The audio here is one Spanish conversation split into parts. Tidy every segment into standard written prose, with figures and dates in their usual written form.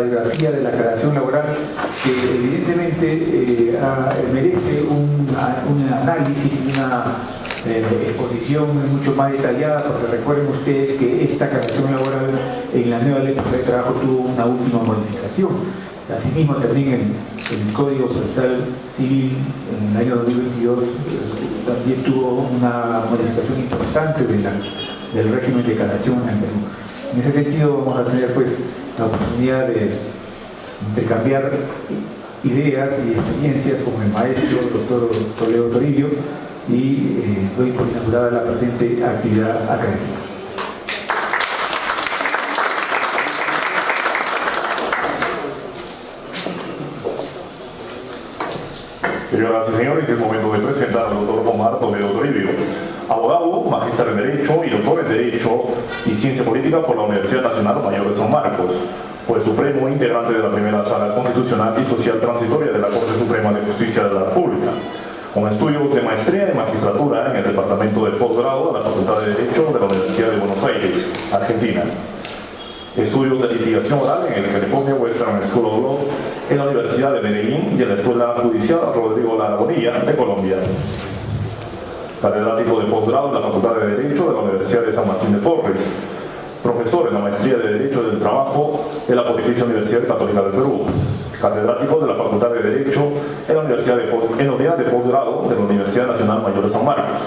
radiografía de la aclaración laboral, que evidentemente merece un análisis y una exposición mucho más detallada, porque recuerden ustedes que esta aclaración laboral en la nueva ley de trabajo tuvo una última modificación. Asimismo, también el Código Procesal Civil en el año 2022 también tuvo una modificación importante del régimen de declaración en el Perú. En ese sentido, vamos a tener pues la oportunidad de intercambiar ideas y experiencias con el maestro doctor Toledo Toribio, y doy por inaugurada la presente actividad académica. Señoras y señores, es momento de presentar al doctor Omar Toledo Toribio, abogado, magíster en Derecho y doctor en Derecho y Ciencia Política por la Universidad Nacional Mayor de San Marcos, juez supremo, integrante de la primera Sala Constitucional y Social Transitoria de la Corte Suprema de Justicia de la República, con estudios de maestría y magistratura en el Departamento de Posgrado de la Facultad de Derecho de la Universidad de Buenos Aires, Argentina. Estudios de litigación oral en el California Western School of Law en la Universidad de Medellín y en la Escuela Judicial Rodrigo Lara Bonilla de Colombia. Catedrático de posgrado en la Facultad de Derecho de la Universidad de San Martín de Porres. Profesor en la Maestría de Derecho del Trabajo en la Pontificia Universidad Católica del Perú. Catedrático de la Facultad de Derecho en la Unidad de Posgrado de la Universidad Nacional Mayor de San Marcos.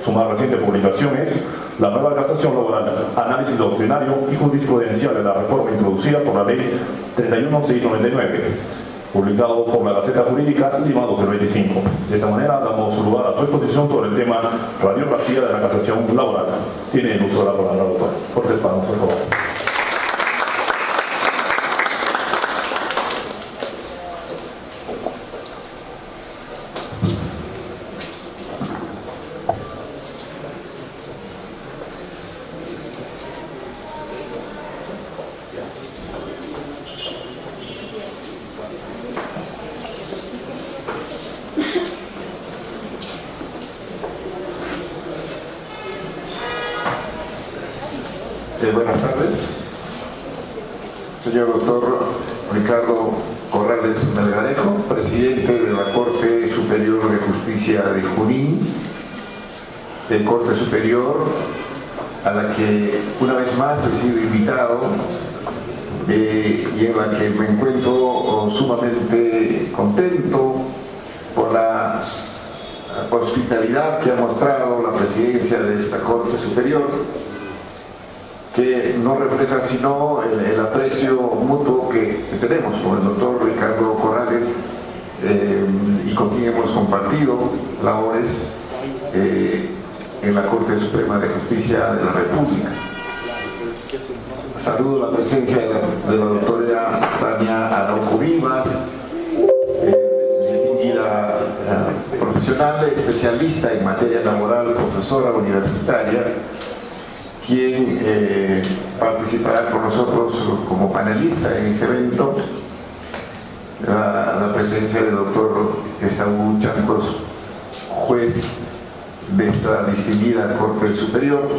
Su más reciente publicación es La Nueva Casación Laboral, Análisis Doctrinario y Jurisprudencial de la Reforma introducida por la Ley 31699, publicado por la Gaceta Jurídica Lima 2025. De esta manera damos lugar a su exposición sobre el tema Radiografía de la Casación Laboral. Tiene el uso de la palabra, doctor. Cortés Panos, por favor. Buenas tardes. Señor doctor Ricardo Corrales Melgarejo, presidente de la Corte Superior de Justicia de Junín, de Corte Superior, a la que una vez más he sido invitado y en la que me encuentro sumamente contento por la hospitalidad que ha mostrado la presidencia de esta Corte Superior, que no refleja sino el aprecio mutuo que tenemos con el doctor Ricardo Corrales y con quien hemos compartido labores en la Corte Suprema de Justicia de la República. Saludo la presencia de la doctora Tania Araujo Vivas, distinguida profesional, especialista en materia laboral, profesora universitaria, quien participará con nosotros como panelista en este evento. La presencia del doctor Esaú Chancos, juez de esta distinguida Corte Superior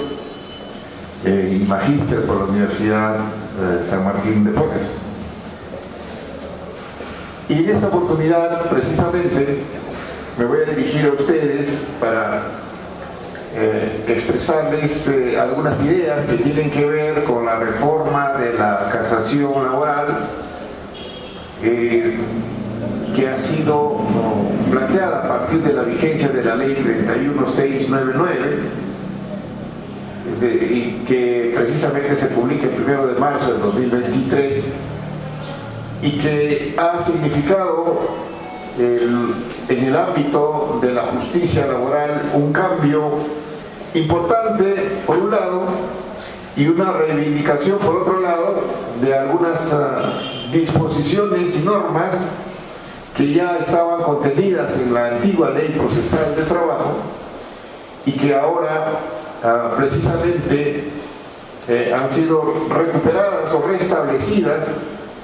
y magíster por la Universidad San Martín de Porres. Y en esta oportunidad, precisamente, me voy a dirigir a ustedes para expresarles algunas ideas que tienen que ver con la reforma de la casación laboral que ha sido planteada a partir de la vigencia de la ley 31699 y que precisamente se publica el 1 de marzo del 2023 y que ha significado en el ámbito de la justicia laboral un cambio importante por un lado y una reivindicación por otro lado de algunas disposiciones y normas que ya estaban contenidas en la antigua Ley Procesal de Trabajo y que ahora precisamente han sido recuperadas o restablecidas.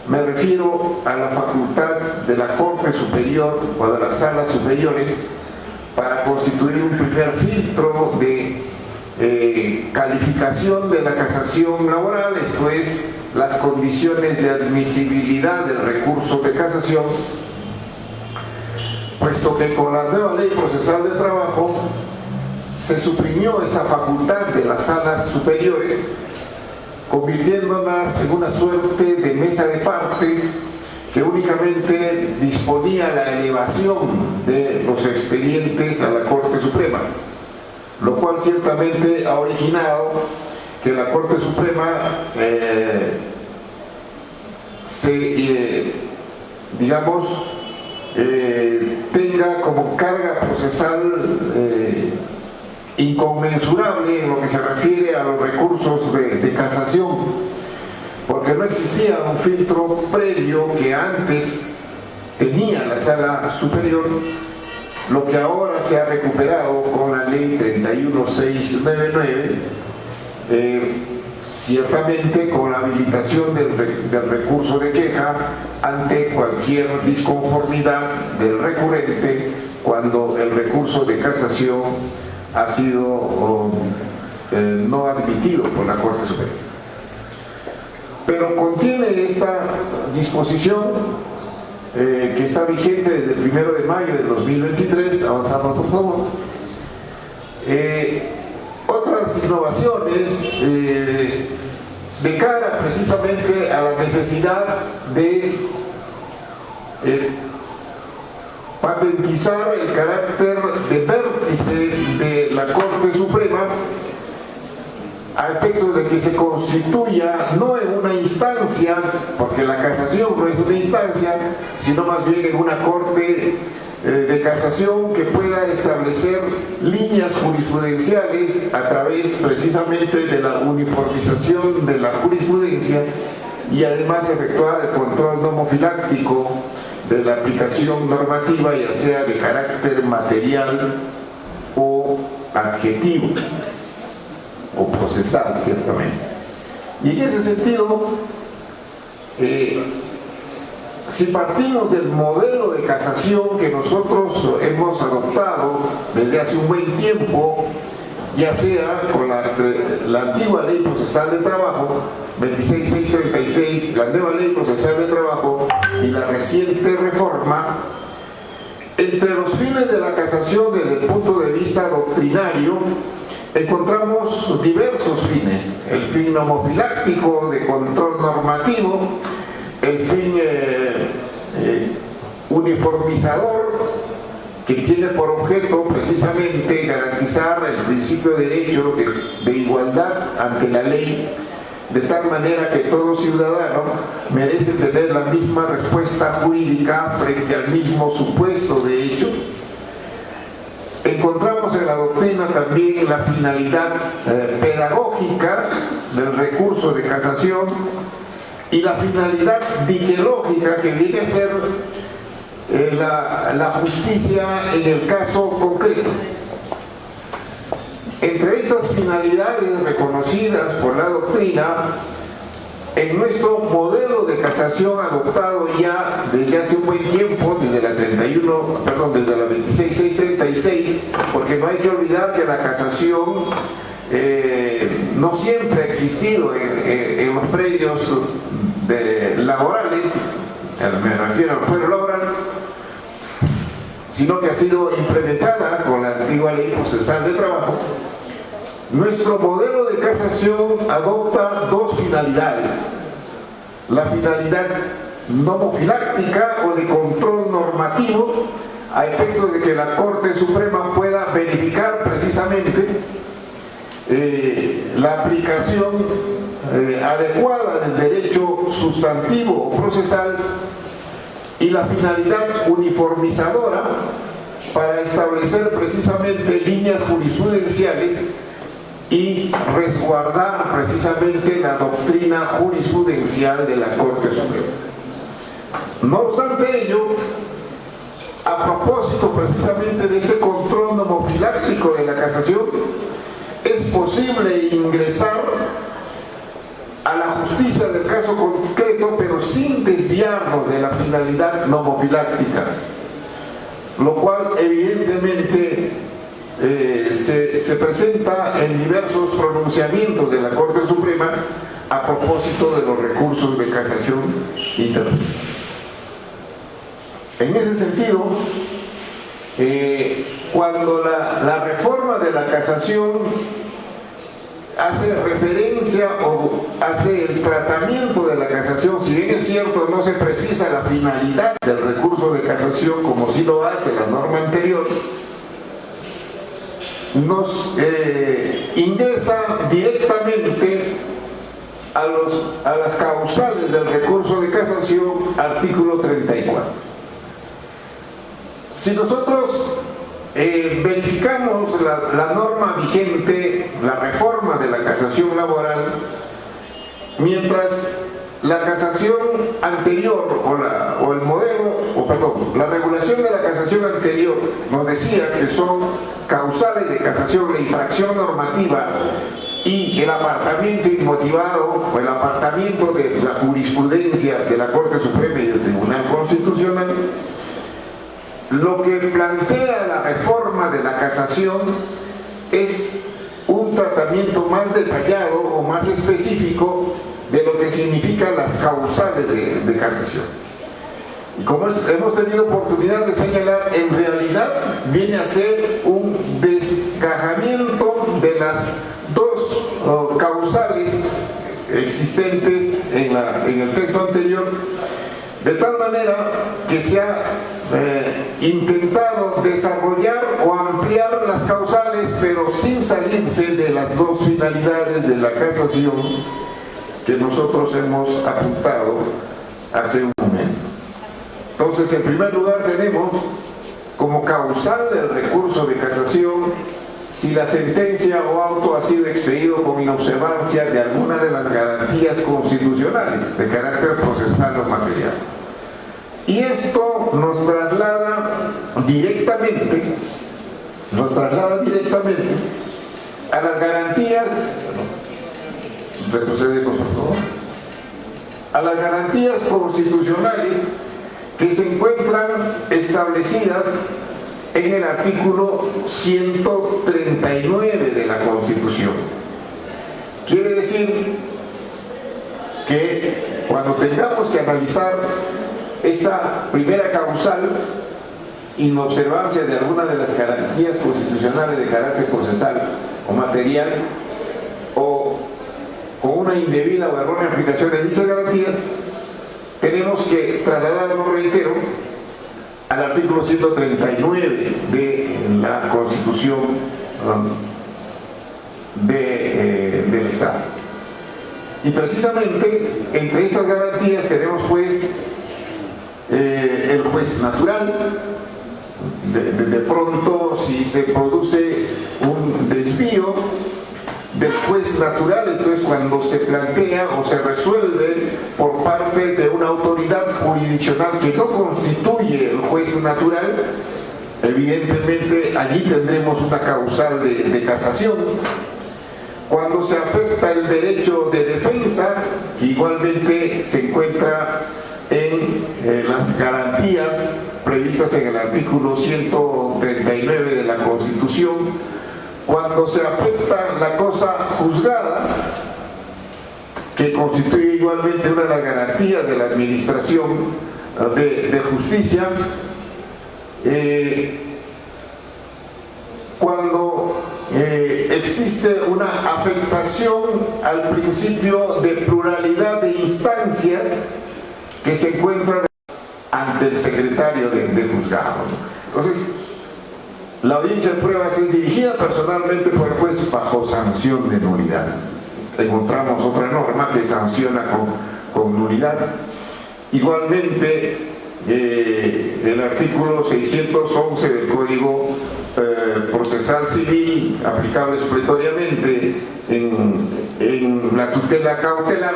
Me refiero a la facultad de la Corte Superior o de las salas superiores para constituir un primer filtro de calificación de la casación laboral, esto es, las condiciones de admisibilidad del recurso de casación, puesto que con la nueva ley procesal de trabajo se suprimió esta facultad de las salas superiores, convirtiéndolas en una suerte de mesa de partes que únicamente disponía la elevación de los expedientes a la Corte Suprema, lo cual ciertamente ha originado que la Corte Suprema tenga como carga procesal inconmensurable en lo que se refiere a los recursos de casación, porque no existía un filtro previo que antes tenía la sala superior, lo que ahora se ha recuperado con la ley 31699, ciertamente con la habilitación del recurso de queja ante cualquier disconformidad del recurrente cuando el recurso de casación ha sido no admitido por la Corte Superior. Pero contiene esta disposición que está vigente desde el 1 de mayo de 2023, avanzamos por favor, otras innovaciones de cara precisamente a la necesidad de patentizar el carácter de vértice de la Corte Suprema a efectos de que se constituya no en una instancia, porque la casación no es una instancia, sino más bien en una corte de casación que pueda establecer líneas jurisprudenciales a través precisamente de la uniformización de la jurisprudencia y además efectuar el control nomofiláctico de la aplicación normativa, ya sea de carácter material o adjetivo o procesal, ciertamente. Y en ese sentido, si partimos del modelo de casación que nosotros hemos adoptado desde hace un buen tiempo, ya sea con la antigua ley procesal de trabajo 26636, la nueva ley procesal de trabajo y la reciente reforma, entre los fines de la casación desde el punto de vista doctrinario encontramos diversos fines: el fin nomofiláctico de control normativo, el fin uniformizador, que tiene por objeto precisamente garantizar el principio de derecho de igualdad ante la ley, de tal manera que todo ciudadano merece tener la misma respuesta jurídica frente al mismo supuesto de hecho. Encontramos en la doctrina también la finalidad pedagógica del recurso de casación y la finalidad diquelógica, que viene a ser la justicia en el caso concreto. Entre estas finalidades reconocidas por la doctrina, en nuestro modelo de casación adoptado ya desde hace un buen tiempo, desde la 26636, porque no hay que olvidar que la casación no siempre ha existido en los predios laborales, me refiero al fuero laboral, sino que ha sido implementada con la antigua ley procesal de trabajo. Nuestro modelo de casación adopta dos finalidades: la finalidad nomofiláctica o de control normativo, a efectos de que la Corte Suprema pueda verificar precisamente la aplicación adecuada del derecho sustantivo o procesal, y la finalidad uniformizadora para establecer precisamente líneas jurisprudenciales y resguardar precisamente la doctrina jurisprudencial de la Corte Suprema. No obstante ello, a propósito precisamente de este control nomofiláctico de la casación, es posible ingresar a la justicia del caso concreto, pero sin desviarnos de la finalidad nomofiláctica, lo cual evidentemente se presenta en diversos pronunciamientos de la Corte Suprema, a propósito de los recursos de casación interpuestos. En ese sentido, cuando la reforma de la casación hace referencia o hace el tratamiento de la casación, si bien es cierto no se precisa la finalidad del recurso de casación como sí lo hace la norma anterior, nos ingresa directamente a las causales del recurso de casación, artículo 34. Si nosotros verificamos la norma vigente, la reforma de la casación laboral, mientras la casación anterior la regulación de la casación anterior nos decía que son causales de casación la infracción normativa y el apartamiento inmotivado o el apartamiento de la jurisprudencia de la Corte Suprema y del Tribunal Constitucional. Lo que plantea la reforma de la casación es un tratamiento más detallado o más específico de lo que significan las causales de casación. Y como hemos tenido oportunidad de señalar, en realidad viene a ser un desgajamiento de las dos causales existentes en el texto anterior, de tal manera que se ha intentado desarrollar o ampliar las causales, pero sin salirse de las dos finalidades de la casación que nosotros hemos apuntado hace un momento. Entonces, en primer lugar tenemos como causal del recurso de casación si la sentencia o auto ha sido expedido con inobservancia de alguna de las garantías constitucionales de carácter procesal o material. Y esto nos traslada directamente a las garantías, retrocedemos por favor, a las garantías constitucionales que se encuentran establecidas en el artículo 139 de la Constitución. Quiere decir que cuando tengamos que analizar esta primera causal, inobservancia de alguna de las garantías constitucionales de carácter procesal o material, o con una indebida o errónea aplicación de dichas garantías, tenemos que trasladarlo, reitero, al artículo 139 de la Constitución del Estado. Y precisamente entre estas garantías tenemos pues el juez natural. De pronto, si se produce un desvío del juez natural, esto es cuando se plantea o se resuelve por parte de una autoridad jurisdiccional que no constituye el juez natural, evidentemente allí tendremos una causal de casación. Cuando se afecta el derecho de defensa, que igualmente se encuentra en las garantías previstas en el artículo 139 de la Constitución. Cuando se afecta la cosa juzgada, que constituye igualmente una de las garantías de la administración de justicia, cuando existe una afectación al principio de pluralidad de instancias que se encuentran ante el secretario de juzgado. Entonces, la audiencia de pruebas es dirigida personalmente por el juez bajo sanción de nulidad. Encontramos otra norma que sanciona con nulidad. Igualmente, el artículo 611 del Código Procesal Civil, aplicable supletoriamente en la tutela cautelar,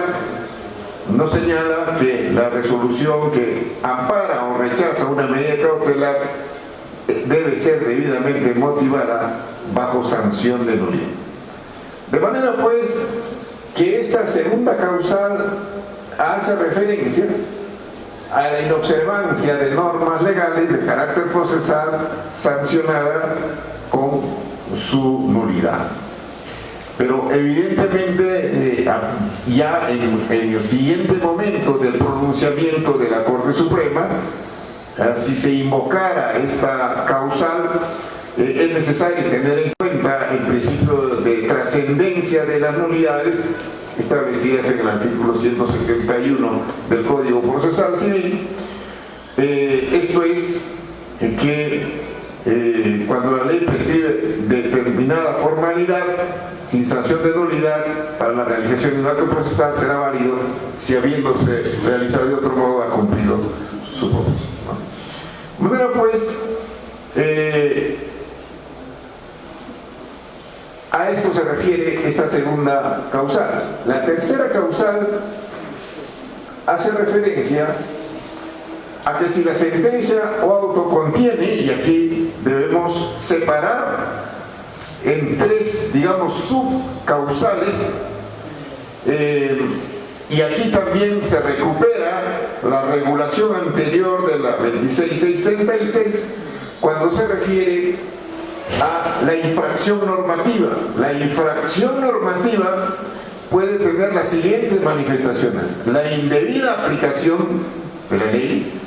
nos señala que la resolución que ampara o rechaza una medida cautelar debe ser debidamente motivada bajo sanción de nulidad. De manera pues que esta segunda causal hace referencia a la inobservancia de normas legales de carácter procesal sancionada con su nulidad. Pero evidentemente ya en el siguiente momento del pronunciamiento de la Corte Suprema, si se invocara esta causal, es necesario tener en cuenta el principio de trascendencia de las nulidades establecidas en el artículo 171 del Código Procesal Civil. Esto es que cuando la ley prescribe determinada formalidad sin sanción de nulidad para la realización de un acto procesal, será válido si habiéndose realizado de otro modo ha cumplido su propósito, ¿no? Bueno, pues a esto se refiere esta segunda causal. La tercera causal hace referencia a que si la sentencia o auto contiene, y aquí debemos separar en tres, digamos, subcausales, y aquí también se recupera la regulación anterior de la 26636 cuando se refiere a la infracción normativa. La infracción normativa puede tener las siguientes manifestaciones: la indebida aplicación de la ley,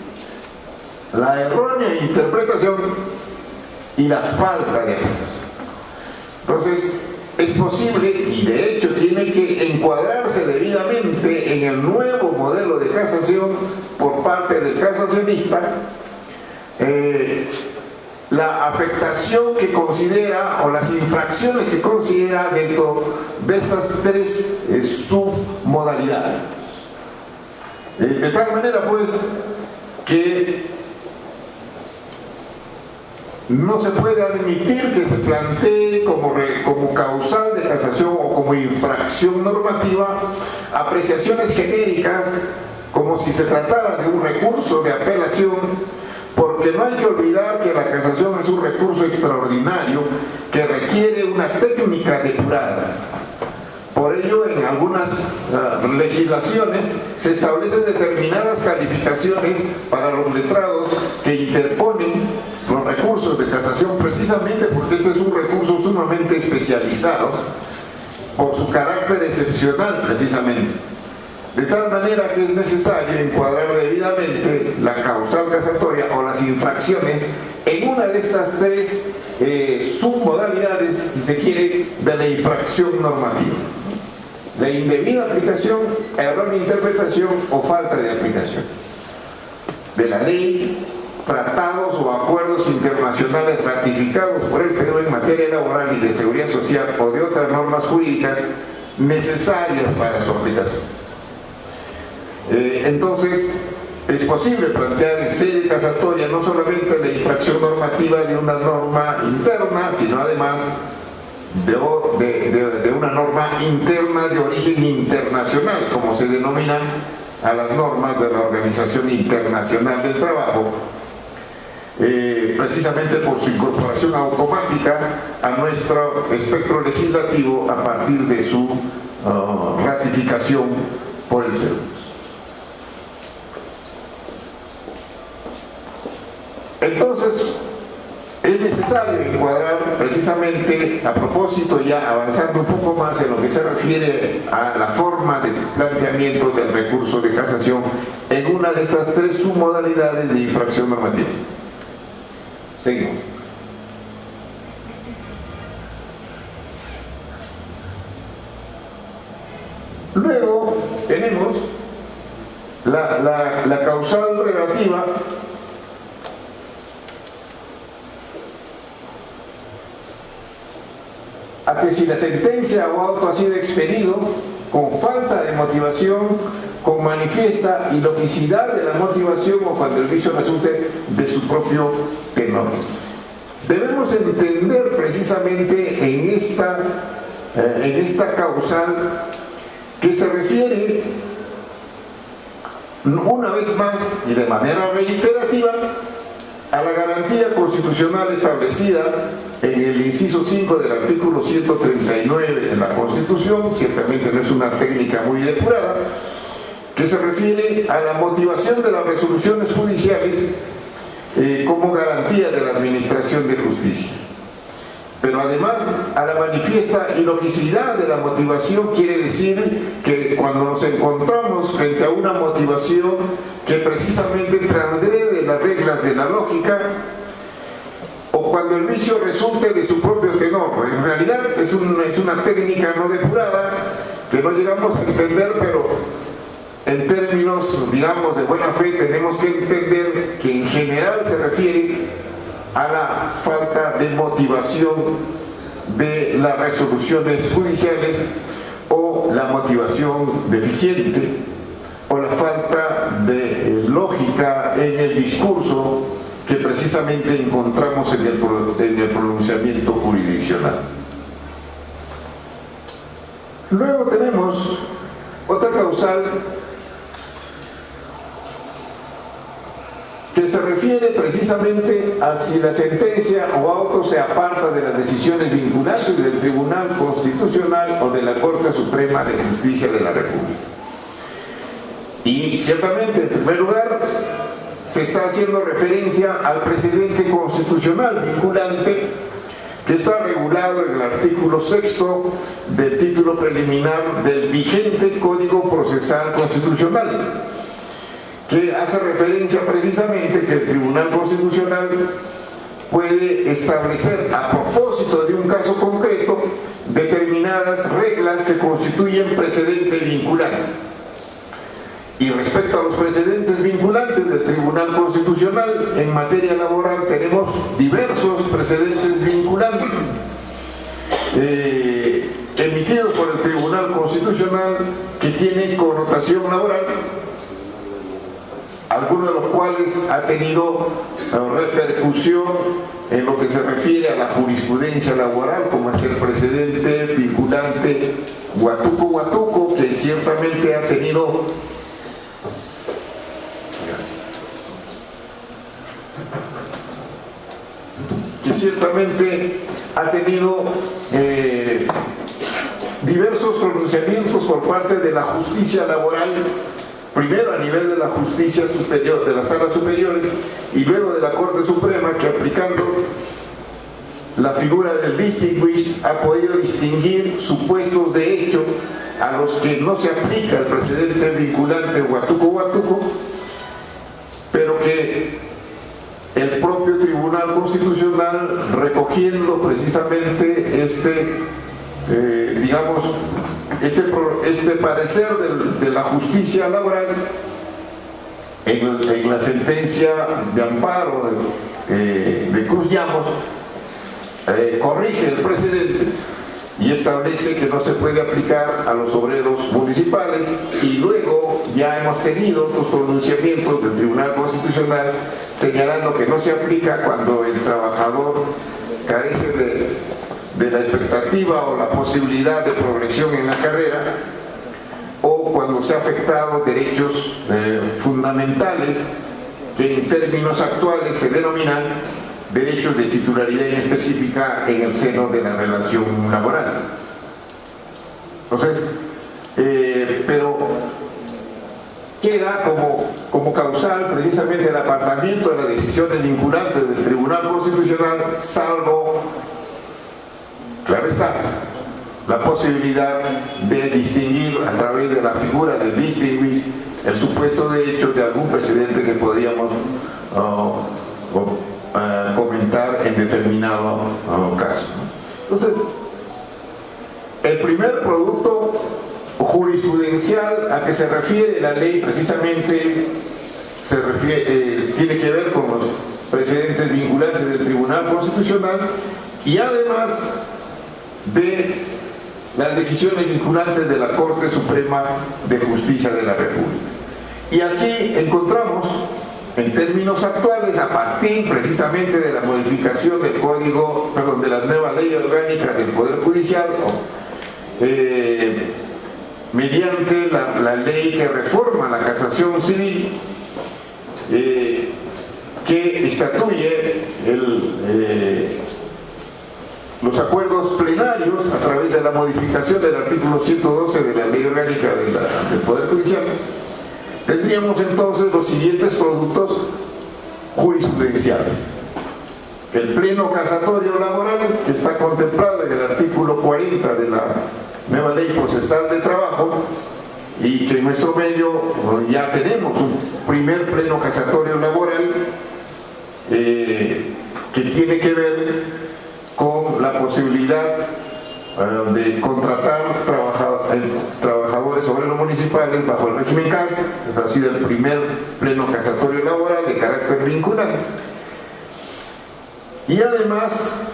la errónea interpretación y la falta de aplicación. Entonces, es posible, y de hecho tiene que encuadrarse debidamente en el nuevo modelo de casación por parte del casacionista, la afectación que considera o las infracciones que considera dentro de estas tres submodalidades. De tal manera, pues, que no se puede admitir que se plantee como causal de casación o como infracción normativa apreciaciones genéricas como si se tratara de un recurso de apelación, porque no hay que olvidar que la casación es un recurso extraordinario que requiere una técnica depurada. Por ello, en algunas legislaciones se establecen determinadas calificaciones para los letrados que interponen los recursos de casación, precisamente porque este es un recurso sumamente especializado por su carácter excepcional, precisamente. De tal manera que es necesario encuadrar debidamente la causal casatoria o las infracciones en una de estas tres submodalidades, si se quiere, de la infracción normativa: la indebida aplicación, errónea interpretación o falta de aplicación de la ley, tratados o acuerdos internacionales ratificados por el Perú en materia laboral y de seguridad social o de otras normas jurídicas necesarias para su aplicación. Entonces, es posible plantear en sede casatoria no solamente la infracción normativa de una norma interna, sino además de una norma interna de origen internacional, como se denominan a las normas de la Organización Internacional del Trabajo, precisamente por su incorporación automática a nuestro espectro legislativo a partir de su ratificación por el Perú. Entonces, es necesario encuadrar precisamente, a propósito, ya avanzando un poco más en lo que se refiere a la forma de planteamiento del recurso de casación, en una de estas tres submodalidades de infracción normativa. Seguimos. Luego tenemos la causal relativa a que si la sentencia o auto ha sido expedido con falta de motivación, con manifiesta ilogicidad de la motivación o cuando el vicio resulte de su propio tenor. Debemos entender precisamente en esta causal que se refiere una vez más y de manera reiterativa a la garantía constitucional establecida en el inciso 5 del artículo 139 de la Constitución. Ciertamente no es una técnica muy depurada, que se refiere a la motivación de las resoluciones judiciales como garantía de la administración de justicia. Pero además, a la manifiesta ilogicidad de la motivación quiere decir que cuando nos encontramos frente a una motivación que precisamente transgrede las reglas de la lógica, o cuando el vicio resulte de su propio tenor, en realidad es una técnica no depurada que no llegamos a entender, pero en términos, digamos, de buena fe tenemos que entender que en general se refiere a la falta de motivación de las resoluciones judiciales, o la motivación deficiente, o la falta de lógica en el discurso que precisamente encontramos en el pronunciamiento jurisdiccional. Luego tenemos otra causal que se refiere precisamente a si la sentencia o auto se aparta de las decisiones vinculantes del Tribunal Constitucional o de la Corte Suprema de Justicia de la República. Y ciertamente, en primer lugar, se está haciendo referencia al precedente constitucional vinculante que está regulado en el artículo 6º del título preliminar del vigente Código Procesal Constitucional, que hace referencia precisamente que el Tribunal Constitucional puede establecer, a propósito de un caso concreto, determinadas reglas que constituyen precedente vinculante. Y respecto a los precedentes vinculantes del Tribunal Constitucional, en materia laboral tenemos diversos precedentes vinculantes emitidos por el Tribunal Constitucional que tienen connotación laboral, algunos de los cuales ha tenido repercusión en lo que se refiere a la jurisprudencia laboral, como es el precedente vinculante Huatuco, que ciertamente ha tenido diversos pronunciamientos por parte de la justicia laboral, primero a nivel de la justicia superior, de las salas superiores, y luego de la Corte Suprema, que aplicando la figura del distinguish ha podido distinguir supuestos de hecho a los que no se aplica el precedente vinculante Huatuco, pero que el propio Tribunal Constitucional, recogiendo precisamente este parecer de la justicia laboral en la sentencia de amparo de Cruz Llamos, corrige el precedente y establece que no se puede aplicar a los obreros municipales, y luego ya hemos tenido otros pronunciamientos del Tribunal Constitucional señalando que no se aplica cuando el trabajador carece de la expectativa o la posibilidad de progresión en la carrera, o cuando se ha afectado derechos fundamentales que en términos actuales se denominan derechos de titularidad inespecífica en el seno de la relación laboral. Entonces, pero queda como causal precisamente el apartamiento de las decisiones vinculantes del Tribunal Constitucional, salvo, claro está, la posibilidad de distinguir a través de la figura de distinguir el supuesto de hecho de algún precedente que podríamos comentar en determinado caso. Entonces, el primer producto jurisprudencial a que se refiere la ley precisamente tiene que ver con los precedentes vinculantes del Tribunal Constitucional, y además de las decisiones vinculantes de la Corte Suprema de Justicia de la República. Y aquí encontramos, en términos actuales, a partir precisamente de la modificación del código, de la nueva ley orgánica del Poder Judicial, mediante la ley que reforma la casación civil, que estatuye los acuerdos plenarios a través de la modificación del artículo 112 de la ley orgánica del Poder Judicial. Tendríamos entonces los siguientes productos jurisprudenciales. el pleno casatorio laboral, que está contemplado en el artículo 40 de la nueva ley procesal de trabajo, y que en nuestro medio ya tenemos un primer pleno casatorio laboral que tiene que ver con la posibilidad de contratar trabajadores obreros municipales bajo el régimen CAS. Este ha sido el primer pleno casatorio laboral de carácter vinculante. Y además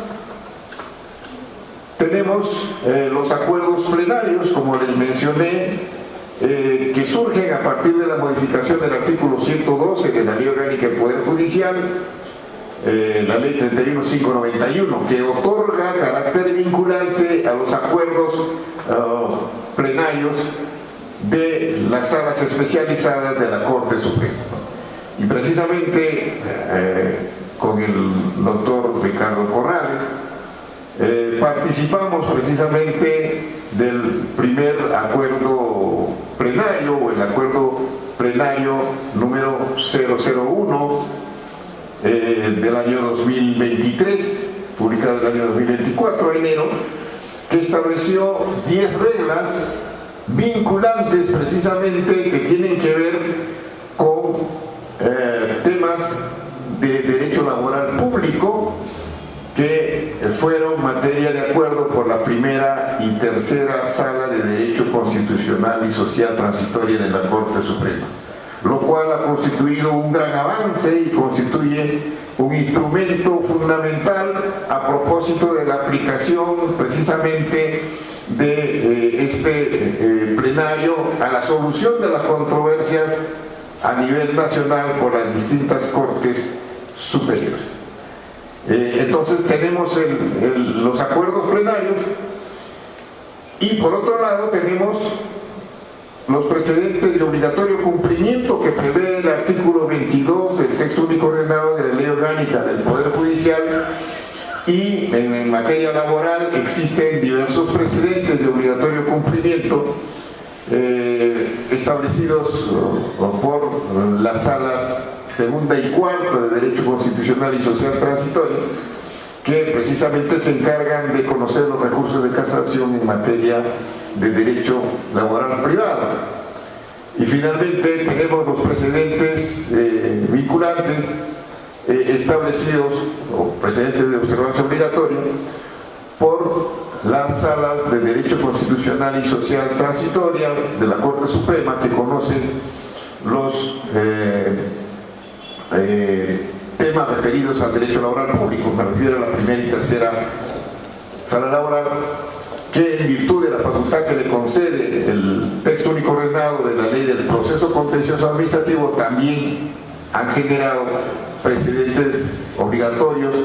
tenemos los acuerdos plenarios, como les mencioné, que surgen a partir de la modificación del artículo 112 de la Ley Orgánica del Poder Judicial, la Ley 31.591, que otorga carácter vinculante a los acuerdos plenarios de las salas especializadas de la Corte Suprema. Y precisamente con el doctor Ricardo Corrales participamos precisamente del primer acuerdo plenario, o el acuerdo plenario número 001 del año 2023, publicado el año 2024, enero, que estableció 10 reglas vinculantes precisamente que tienen que ver con temas de derecho laboral público, que fueron materia de acuerdo por la primera y tercera sala de Derecho Constitucional y Social Transitoria de la Corte Suprema, lo cual ha constituido un gran avance y constituye un instrumento fundamental a propósito de la aplicación precisamente de este plenario a la solución de las controversias a nivel nacional por las distintas Cortes superiores. Entonces tenemos los acuerdos plenarios, y por otro lado tenemos los precedentes de obligatorio cumplimiento que prevé el artículo 22 del texto único ordenado de la Ley Orgánica del Poder Judicial, y en materia laboral existen diversos precedentes de obligatorio cumplimiento establecidos por las salas segunda y cuarta de Derecho Constitucional y Social Transitorio, que precisamente se encargan de conocer los recursos de casación en materia de derecho laboral privado. Y finalmente tenemos los precedentes vinculantes establecidos, o precedentes de observancia obligatoria, por las salas de Derecho Constitucional y Social Transitoria de la Corte Suprema, que conocen los temas referidos al derecho laboral público. Me refiero a la primera y tercera sala laboral, que en virtud de la facultad que le concede el texto único ordenado de la Ley del Proceso Contencioso Administrativo, también han generado precedentes obligatorios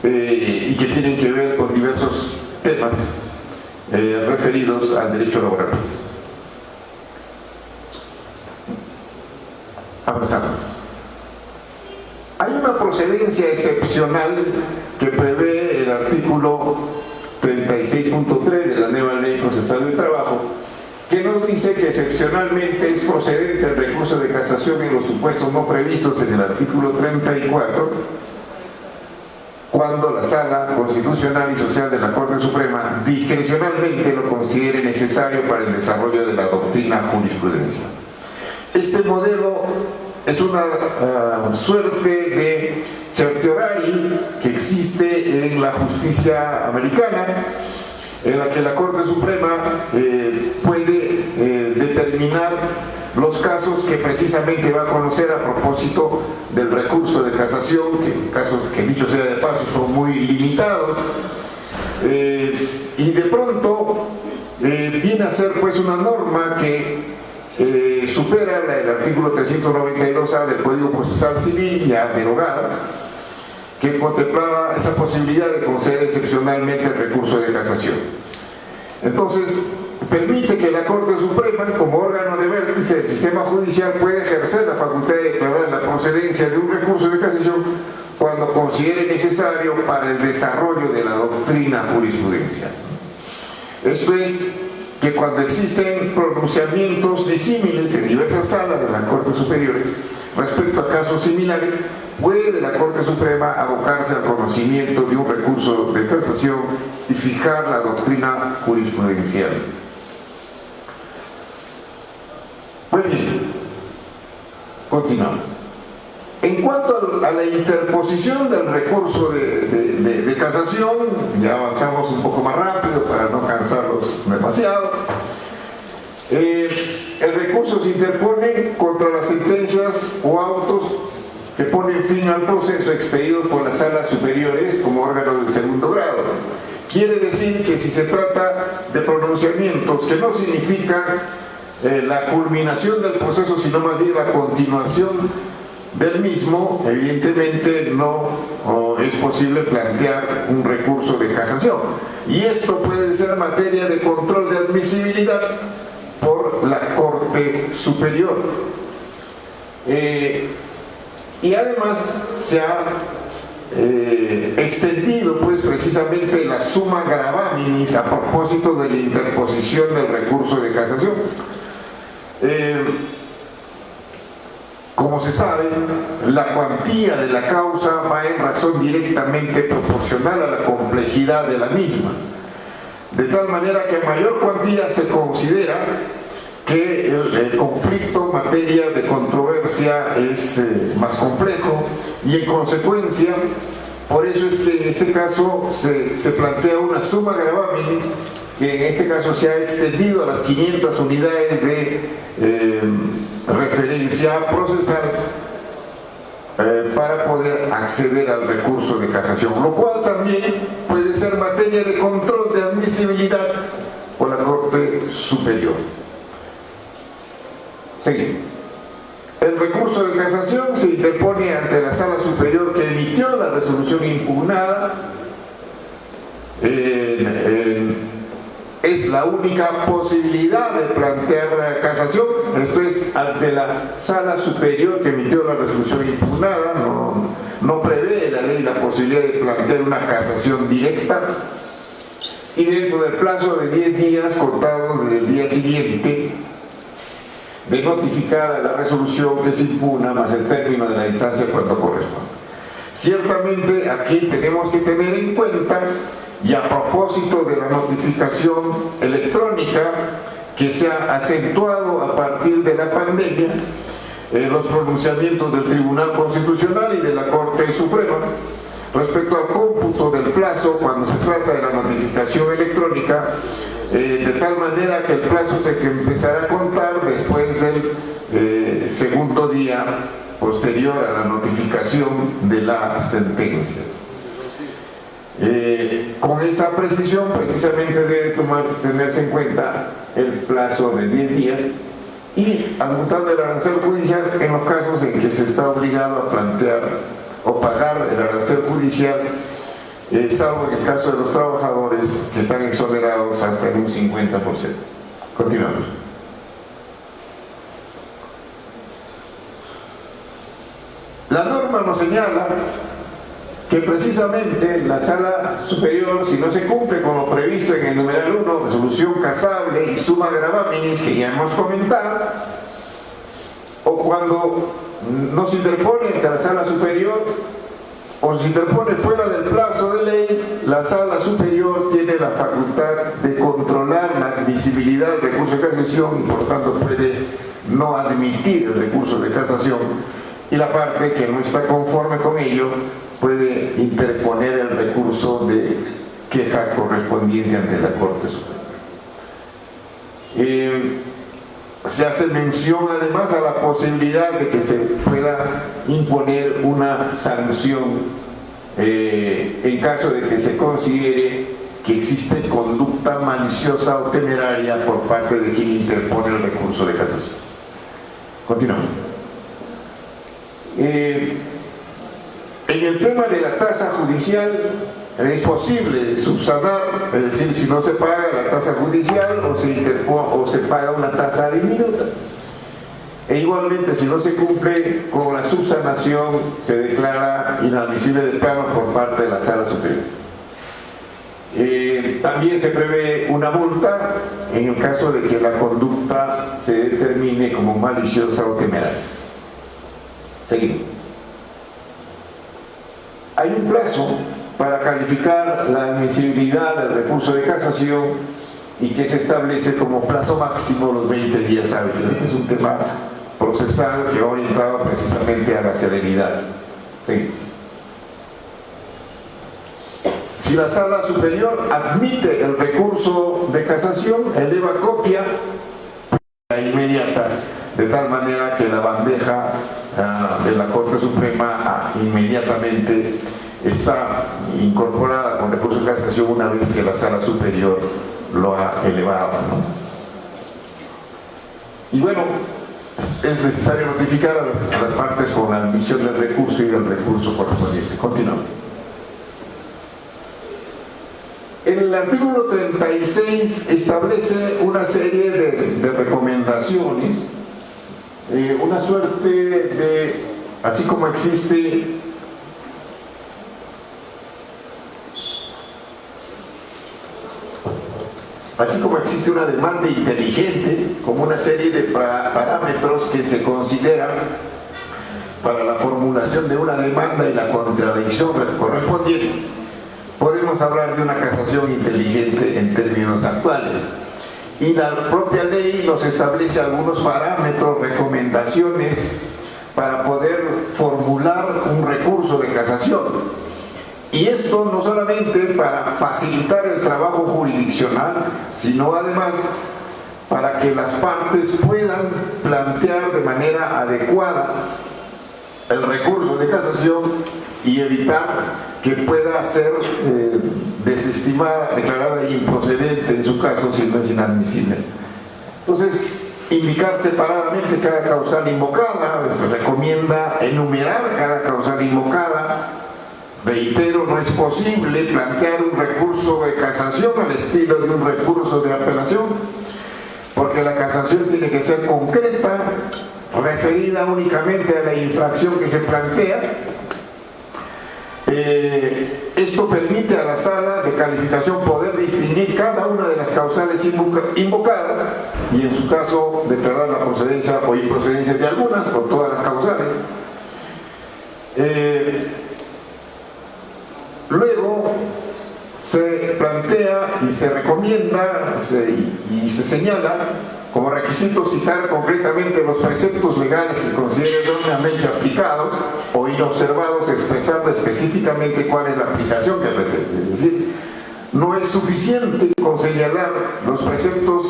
y que tienen que ver con diversos temas referidos al derecho laboral. Avanzamos. Hay una procedencia excepcional que prevé el artículo 36.3 de la nueva Ley Procesal del Trabajo, que nos dice que excepcionalmente es procedente el recurso de casación en los supuestos no previstos en el artículo 34, cuando la Sala Constitucional y Social de la Corte Suprema discrecionalmente lo considere necesario para el desarrollo de la doctrina jurisprudencial. Este modelo es una suerte de certiorari que existe en la justicia americana, en la que la Corte Suprema puede determinar los casos que precisamente va a conocer a propósito del recurso de casación, que casos que, dicho sea de paso, son muy limitados, y de pronto viene a ser pues una norma que supera el artículo 392A del Código Procesal Civil, ya derogada, que contemplaba esa posibilidad de conceder excepcionalmente el recurso de casación. Entonces, permite que la Corte Suprema, como órgano de vértice del sistema judicial, pueda ejercer la facultad de declarar la procedencia de un recurso de casación cuando considere necesario para el desarrollo de la doctrina jurisprudencial. Esto es que cuando existen pronunciamientos disímiles en diversas salas de la Corte Superior, respecto a casos similares, puede la Corte Suprema abocarse al conocimiento de un recurso de casación y fijar la doctrina jurisprudencial. Muy bien, continuamos. En cuanto a la interposición del recurso de casación, ya avanzamos un poco más rápido para no cansarlos demasiado. El recurso se interpone contra las sentencias o autos que ponen fin al proceso expedido por las salas superiores como órgano del segundo grado. Quiere decir que si se trata de pronunciamientos que no significan la culminación del proceso, sino más bien la continuación del mismo, evidentemente no es posible plantear un recurso de casación. Y esto puede ser materia de control de admisibilidad por la Corte Superior. Y además se ha extendido pues precisamente la summa gravaminis a propósito de la interposición del recurso de casación. Como se sabe, la cuantía de la causa va en razón directamente proporcional a la complejidad de la misma, de tal manera que a mayor cuantía se considera que el conflicto en materia de controversia es más complejo y en consecuencia, por eso es que en este caso se plantea una summa gravaminis que en este caso se ha extendido a las 500 unidades de referencia procesal para poder acceder al recurso de casación, lo cual también puede ser materia de control de admisibilidad por la Corte Superior. Seguimos. El recurso de casación se interpone ante la Sala Superior que emitió la resolución impugnada. Es la única posibilidad de plantear casación, esto es ante la Sala Superior que emitió la resolución impugnada. No prevé la ley la posibilidad de plantear una casación directa, y dentro del plazo de 10 días contados desde el día siguiente de notificada la resolución que se impugna más el término de la instancia cuando corresponde. Ciertamente aquí tenemos que tener en cuenta, y a propósito de la notificación electrónica que se ha acentuado a partir de la pandemia, los pronunciamientos del Tribunal Constitucional y de la Corte Suprema respecto al cómputo del plazo cuando se trata de la notificación electrónica, de tal manera que el plazo se empezará a contar después del segundo día posterior a la notificación de la sentencia. Con esa precisión precisamente debe tenerse en cuenta el plazo de 10 días y admutando el arancel judicial en los casos en que se está obligado a plantear o pagar el arancel judicial, salvo en el caso de los trabajadores que están exonerados hasta en un 50%. Continuamos. La norma nos señala que precisamente la Sala Superior, si no se cumple con lo previsto en el numeral 1, resolución casable y summa gravaminis que ya hemos comentado, o cuando no se interpone ante la Sala Superior o se interpone fuera del plazo de ley, la Sala Superior tiene la facultad de controlar la admisibilidad del recurso de casación y por lo tanto puede no admitir el recurso de casación, y la parte que no está conforme con ello puede interponer el recurso de queja correspondiente ante la Corte Superior. Se hace mención además a la posibilidad de que se pueda imponer una sanción en caso de que se considere que existe conducta maliciosa o temeraria por parte de quien interpone el recurso de casación. Continuamos. En el tema de la tasa judicial es posible subsanar, es decir, si no se paga la tasa judicial o se paga una tasa diminuta. E igualmente, si no se cumple con la subsanación, se declara inadmisible de plano por parte de la Sala Superior. También se prevé una multa en el caso de que la conducta se determine como maliciosa o temeraria. Seguimos. Hay un plazo para calificar la admisibilidad del recurso de casación y que se establece como plazo máximo los 20 días hábiles. Este es un tema procesal que va orientado precisamente a la celeridad. Seguimos. Si la Sala Superior admite el recurso de casación, eleva copia inmediata, de tal manera que la bandeja de la Corte Suprema inmediatamente está incorporada con recurso de casación una vez que la Sala Superior lo ha elevado, ¿no? Y bueno, es necesario notificar a las partes con la admisión del recurso y del recurso correspondiente. Continuamos. En el artículo 36 establece una serie de recomendaciones, una suerte de, así como existe una demanda inteligente, como una serie de parámetros que se consideran para la formulación de una demanda y la contradicción correspondiente, podemos hablar de una casación inteligente en términos actuales. Y la propia ley nos establece algunos parámetros, recomendaciones para poder formular un recurso de casación. Y esto no solamente para facilitar el trabajo jurisdiccional, sino además para que las partes puedan plantear de manera adecuada el recurso de casación y evitar que pueda ser desestimada, declarada improcedente en su caso si no es inadmisible. Entonces, indicar separadamente cada causal invocada, se recomienda enumerar cada causal invocada. Reitero, no es posible plantear un recurso de casación al estilo de un recurso de apelación, porque la casación tiene que ser concreta, referida únicamente a la infracción que se plantea. Esto permite a la sala de calificación poder distinguir cada una de las causales invocadas y en su caso declarar la procedencia o improcedencia de algunas o todas las causales. Luego se plantea y se recomienda y se señala como requisito citar concretamente los preceptos legales que consideren erróneamente aplicados o inobservados, expresando específicamente cuál es la aplicación que pretende. Es decir, no es suficiente con señalar los preceptos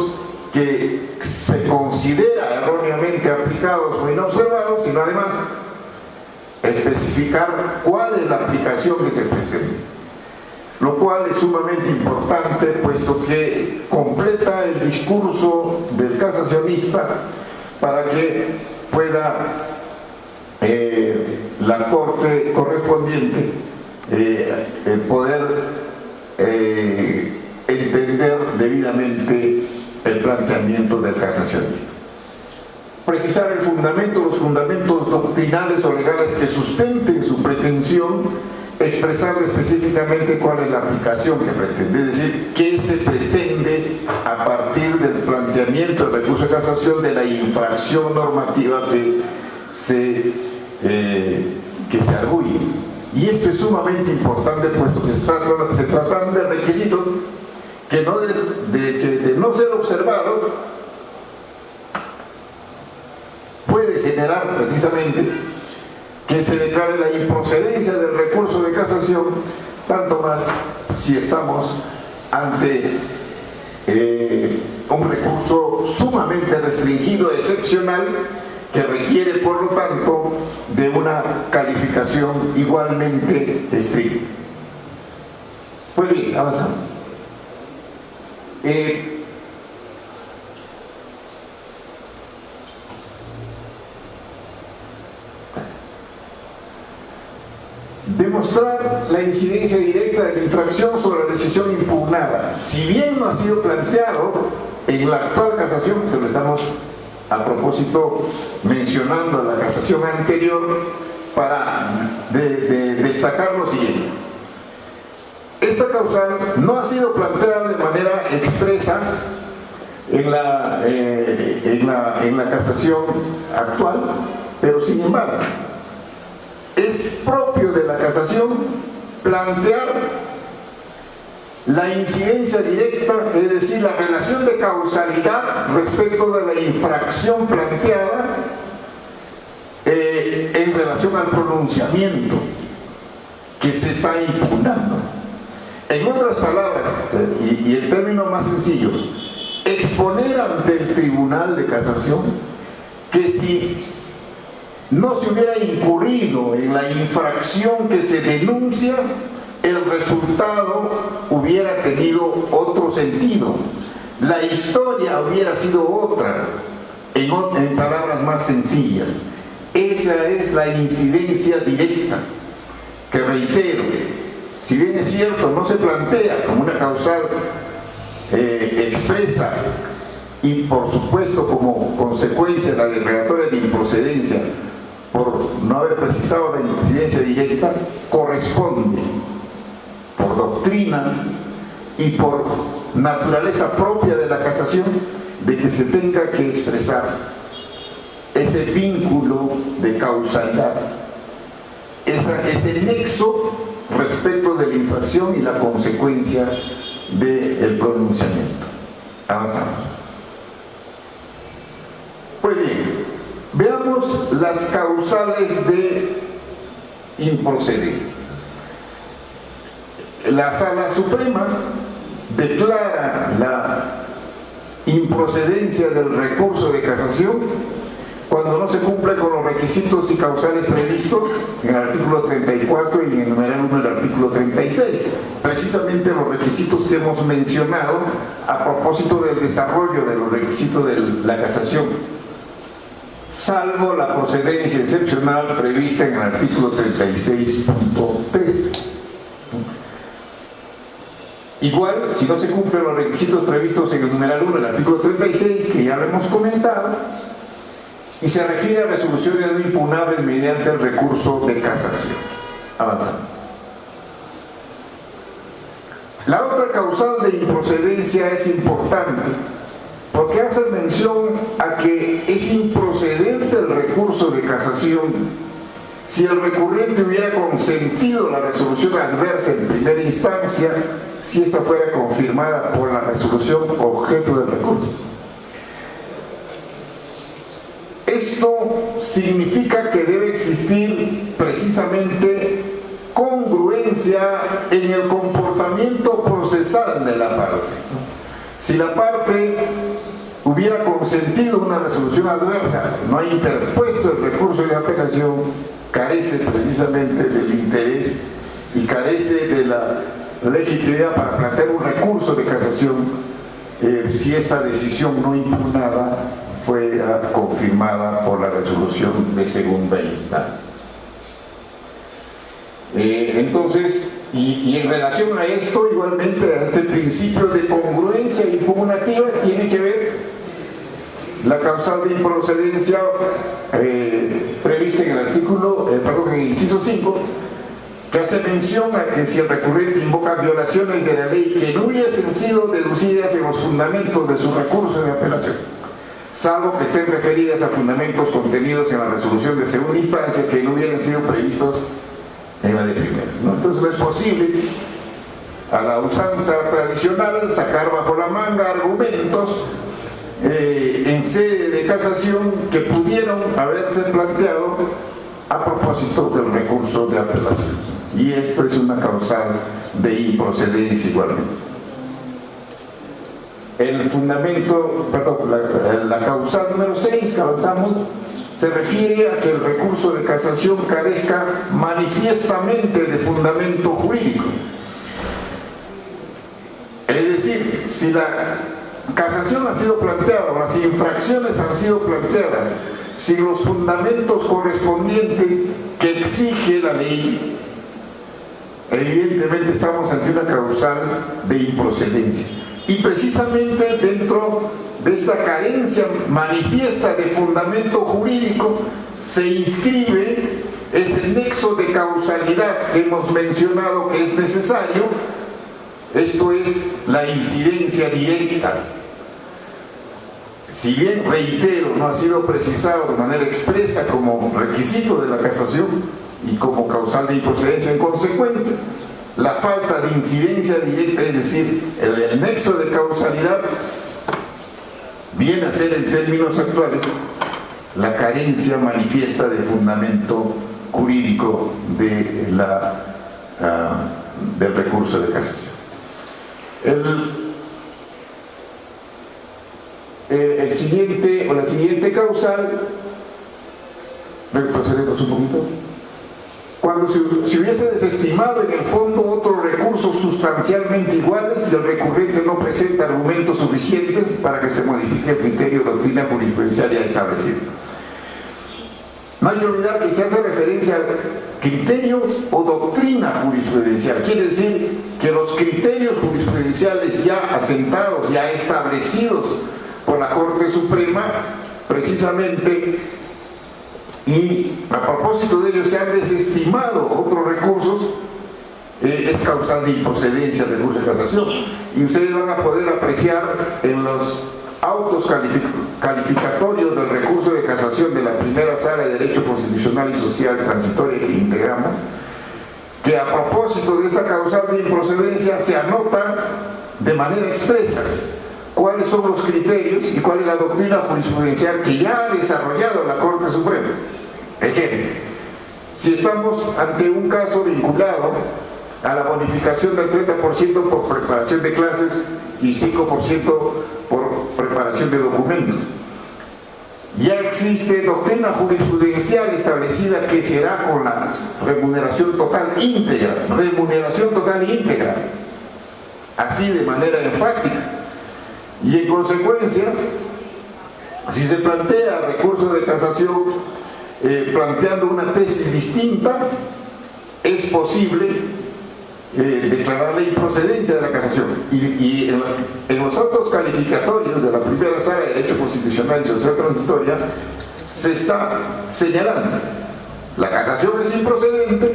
que se considera erróneamente aplicados o inobservados, sino además especificar cuál es la aplicación que se pretende, lo cual es sumamente importante puesto que completa el discurso del casacionista para que pueda la Corte correspondiente poder entender debidamente el planteamiento del casacionista. Precisar el fundamento, los fundamentos doctrinales o legales que sustenten su pretensión, expresar específicamente cuál es la aplicación que pretende, es decir, qué se pretende a partir del planteamiento del recurso de casación de la infracción normativa que se arguye. Y esto es sumamente importante puesto que se tratan de requisitos que de no ser observados puede generar precisamente que se declare la improcedencia del recurso de casación, tanto más si estamos ante un recurso sumamente restringido, excepcional, que requiere por lo tanto de una calificación igualmente estricta. Pues bien, avanzamos. Demostrar la incidencia directa de la infracción sobre la decisión impugnada. Si bien no ha sido planteado en la actual casación, pues lo estamos a propósito mencionando la casación anterior para destacar lo siguiente. Esta causal no ha sido planteada de manera expresa en la casación actual, pero sin embargo, casación, plantear la incidencia directa, es decir, la relación de causalidad respecto de la infracción planteada en relación al pronunciamiento que se está impugnando. En otras palabras, y el término más sencillo, exponer ante el Tribunal de Casación que si no se hubiera incurrido en la infracción que se denuncia, el resultado hubiera tenido otro sentido, la historia hubiera sido otra, en palabras más sencillas. Esa es la incidencia directa, que reitero, si bien es cierto, no se plantea como una causal expresa y por supuesto como consecuencia la declaratoria de improcedencia por no haber precisado la incidencia directa, corresponde por doctrina y por naturaleza propia de la casación de que se tenga que expresar ese vínculo de causalidad, ese nexo respecto de la infracción y la consecuencia del pronunciamiento. Avanzamos. Pues bien, veamos las causales de improcedencia. La Sala Suprema declara la improcedencia del recurso de casación cuando no se cumple con los requisitos y causales previstos en el artículo 34 y en el numeral 1 del artículo 36. Precisamente los requisitos que hemos mencionado a propósito del desarrollo de los requisitos de la casación, salvo la procedencia excepcional prevista en el artículo 36.3. Igual, si no se cumplen los requisitos previstos en el numeral 1 del artículo 36, que ya lo hemos comentado, y se refiere a resoluciones no impugnables mediante el recurso de casación. Avanzamos. La otra causal de improcedencia es importante porque hace mención a que es improcedente el recurso de casación si el recurrente hubiera consentido la resolución adversa en primera instancia, si esta fuera confirmada por la resolución objeto del recurso. Esto significa que debe existir precisamente congruencia en el comportamiento procesal de la parte. Si la parte hubiera consentido una resolución adversa, no ha interpuesto el recurso de apelación, carece precisamente del interés y carece de la legitimidad para plantear un recurso de casación si esta decisión no impugnada fuera confirmada por la resolución de segunda instancia. Entonces, y en relación a esto, igualmente, a este principio de congruencia impugnativa, tiene que ver la causal de improcedencia prevista en el artículo, en el inciso 5, que hace mención a que si el recurrente invoca violaciones de la ley que no hubiesen sido deducidas en los fundamentos de su recurso de apelación, salvo que estén referidas a fundamentos contenidos en la resolución de segunda instancia que no hubieran sido previstos en la de primera, ¿no? Entonces no es posible a la usanza tradicional sacar bajo la manga argumentos en sede de casación que pudieron haberse planteado a propósito del recurso de apelación. Y esto es una causal de improcedencia igualmente. El fundamento, perdón, la causal número 6 que avanzamos se refiere a que el recurso de casación carezca manifiestamente de fundamento jurídico. Es decir, si la casación ha sido planteada o las infracciones han sido planteadas sin los fundamentos correspondientes que exige la ley, evidentemente estamos ante una causal de improcedencia. Y precisamente dentro de esta carencia manifiesta de fundamento jurídico se inscribe ese nexo de causalidad que hemos mencionado que es necesario. Esto es la incidencia directa. Si bien, reitero, no ha sido precisado de manera expresa como requisito de la casación, y como causal de improcedencia en consecuencia, la falta de incidencia directa, es decir, el nexo de causalidad, viene a ser en términos actuales la carencia manifiesta de fundamento jurídico de del recurso de casación. La siguiente causal, retrocedemos un poquito, cuando se hubiese desestimado en el fondo otros recursos sustancialmente iguales y el recurrente no presenta argumentos suficientes para que se modifique el criterio de doctrina jurisprudencial ya establecido. No hay que olvidar que se hace referencia al criterio o doctrina jurisprudencial. Quiere decir que los criterios jurisprudenciales ya asentados, ya establecidos por la Corte Suprema, precisamente, y a propósito de ello se han desestimado otros recursos, es causal de improcedencia del recurso de casación. Y ustedes van a poder apreciar en los autos calificatorios del recurso de casación de la primera sala de Derecho Constitucional y Social transitoria que integramos, que a propósito de esta causal de improcedencia se anota de manera expresa cuáles son los criterios y cuál es la doctrina jurisprudencial que ya ha desarrollado la Corte Suprema. Ejemplo, si estamos ante un caso vinculado a la bonificación del 30% por preparación de clases y 5% por preparación de documentos, ya existe doctrina jurisprudencial establecida que será con la remuneración total íntegra, así de manera enfática. Y en consecuencia, si se plantea recurso de casación planteando una tesis distinta, es posible declarar la improcedencia de la casación. Y en los autos calificatorios de la primera sala de Derecho Constitucional y Social Transitoria se está señalando: la casación es improcedente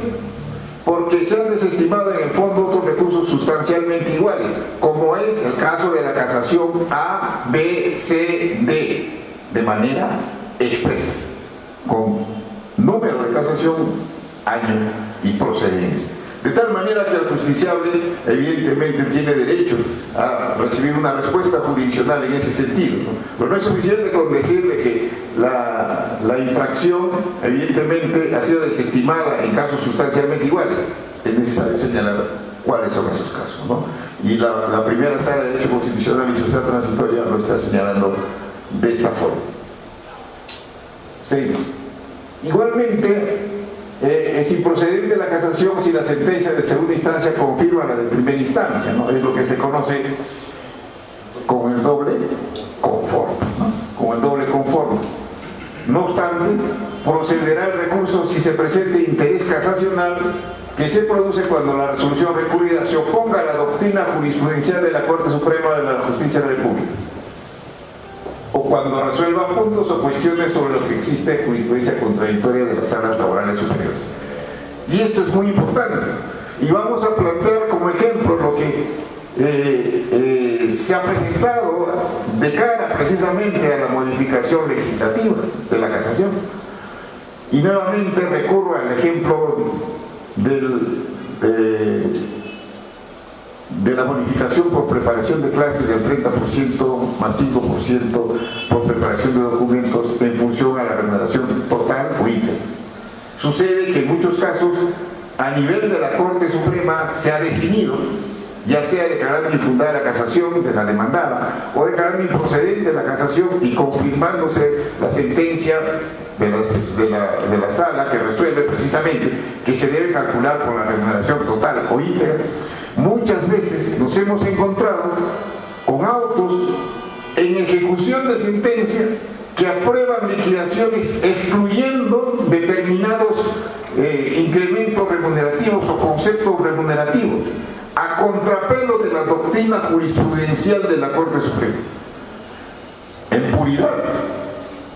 porque se han desestimado en el fondo otros recursos sustancialmente iguales, como es el caso de la casación A, B, C, D, de manera expresa, con número de casación, año y procedencia. De tal manera que el justiciable evidentemente tiene derecho a recibir una respuesta jurisdiccional en ese sentido, ¿no? Pero no es suficiente con decirle que la infracción evidentemente ha sido desestimada en casos sustancialmente iguales. Es necesario señalar cuáles son esos casos, ¿no? Y la primera sala de Derecho Constitucional y Social Transitoria lo está señalando de esta forma. Sí. Igualmente, es improcedente la casación si la sentencia de segunda instancia confirma la de primera instancia, ¿no? Es lo que se conoce con el doble conforme, ¿no? Con el doble conforme. No obstante, procederá el recurso si se presente interés casacional, que se produce cuando la resolución recurrida se oponga a la doctrina jurisprudencial de la Corte Suprema de la Justicia de la República, o cuando resuelva puntos o cuestiones sobre los que existe jurisprudencia contradictoria de las salas laborales superiores. Y esto es muy importante. Y vamos a plantear como ejemplo lo que se ha presentado de cara precisamente a la modificación legislativa de la casación. Y nuevamente recurro al ejemplo de la bonificación por preparación de clases del 30% más 5% por preparación de documentos en función a la remuneración total o íntegra. Sucede que en muchos casos, a nivel de la Corte Suprema, se ha definido, ya sea declarando infundada la casación de la demandada o declarando improcedente la casación y confirmándose la sentencia de la sala que resuelve precisamente que se debe calcular con la remuneración total o íntegra. Muchas veces nos hemos encontrado con autos en ejecución de sentencia que aprueban liquidaciones excluyendo determinados incrementos remunerativos o conceptos remunerativos, a contrapelo de la doctrina jurisprudencial de la Corte Suprema. En puridad,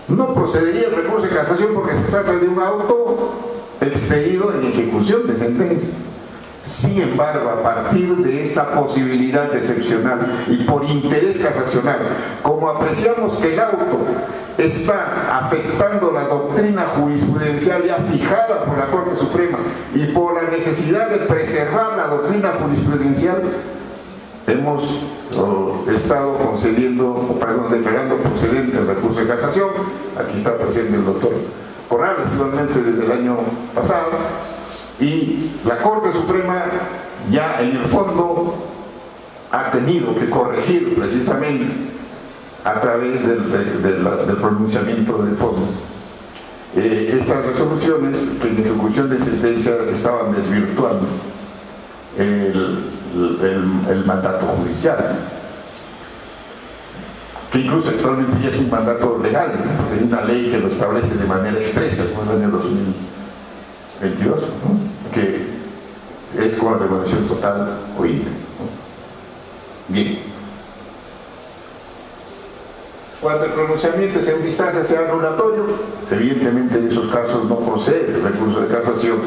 no procedería el recurso de casación porque se trata de un auto expedido en ejecución de sentencia. Sin embargo, a partir de esta posibilidad excepcional y por interés casacional, como apreciamos que el auto está afectando la doctrina jurisprudencial ya fijada por la Corte Suprema y por la necesidad de preservar la doctrina jurisprudencial, hemos estado declarando procedente el recurso de casación. Aquí está presente el doctor Corrales, igualmente desde el año pasado, y la Corte Suprema ya en el fondo ha tenido que corregir precisamente a través del pronunciamiento del fondo estas resoluciones que en ejecución de sentencia estaban desvirtuando el mandato judicial, que incluso actualmente ya es un mandato legal, ¿no? Porque hay una ley que lo establece de manera expresa, como el año 2022, ¿no? Que es con la regulación total o íntegra, ¿no? Bien. Cuando el pronunciamiento sea en distancia sea anulatorio, evidentemente en esos casos no procede el recurso de casación,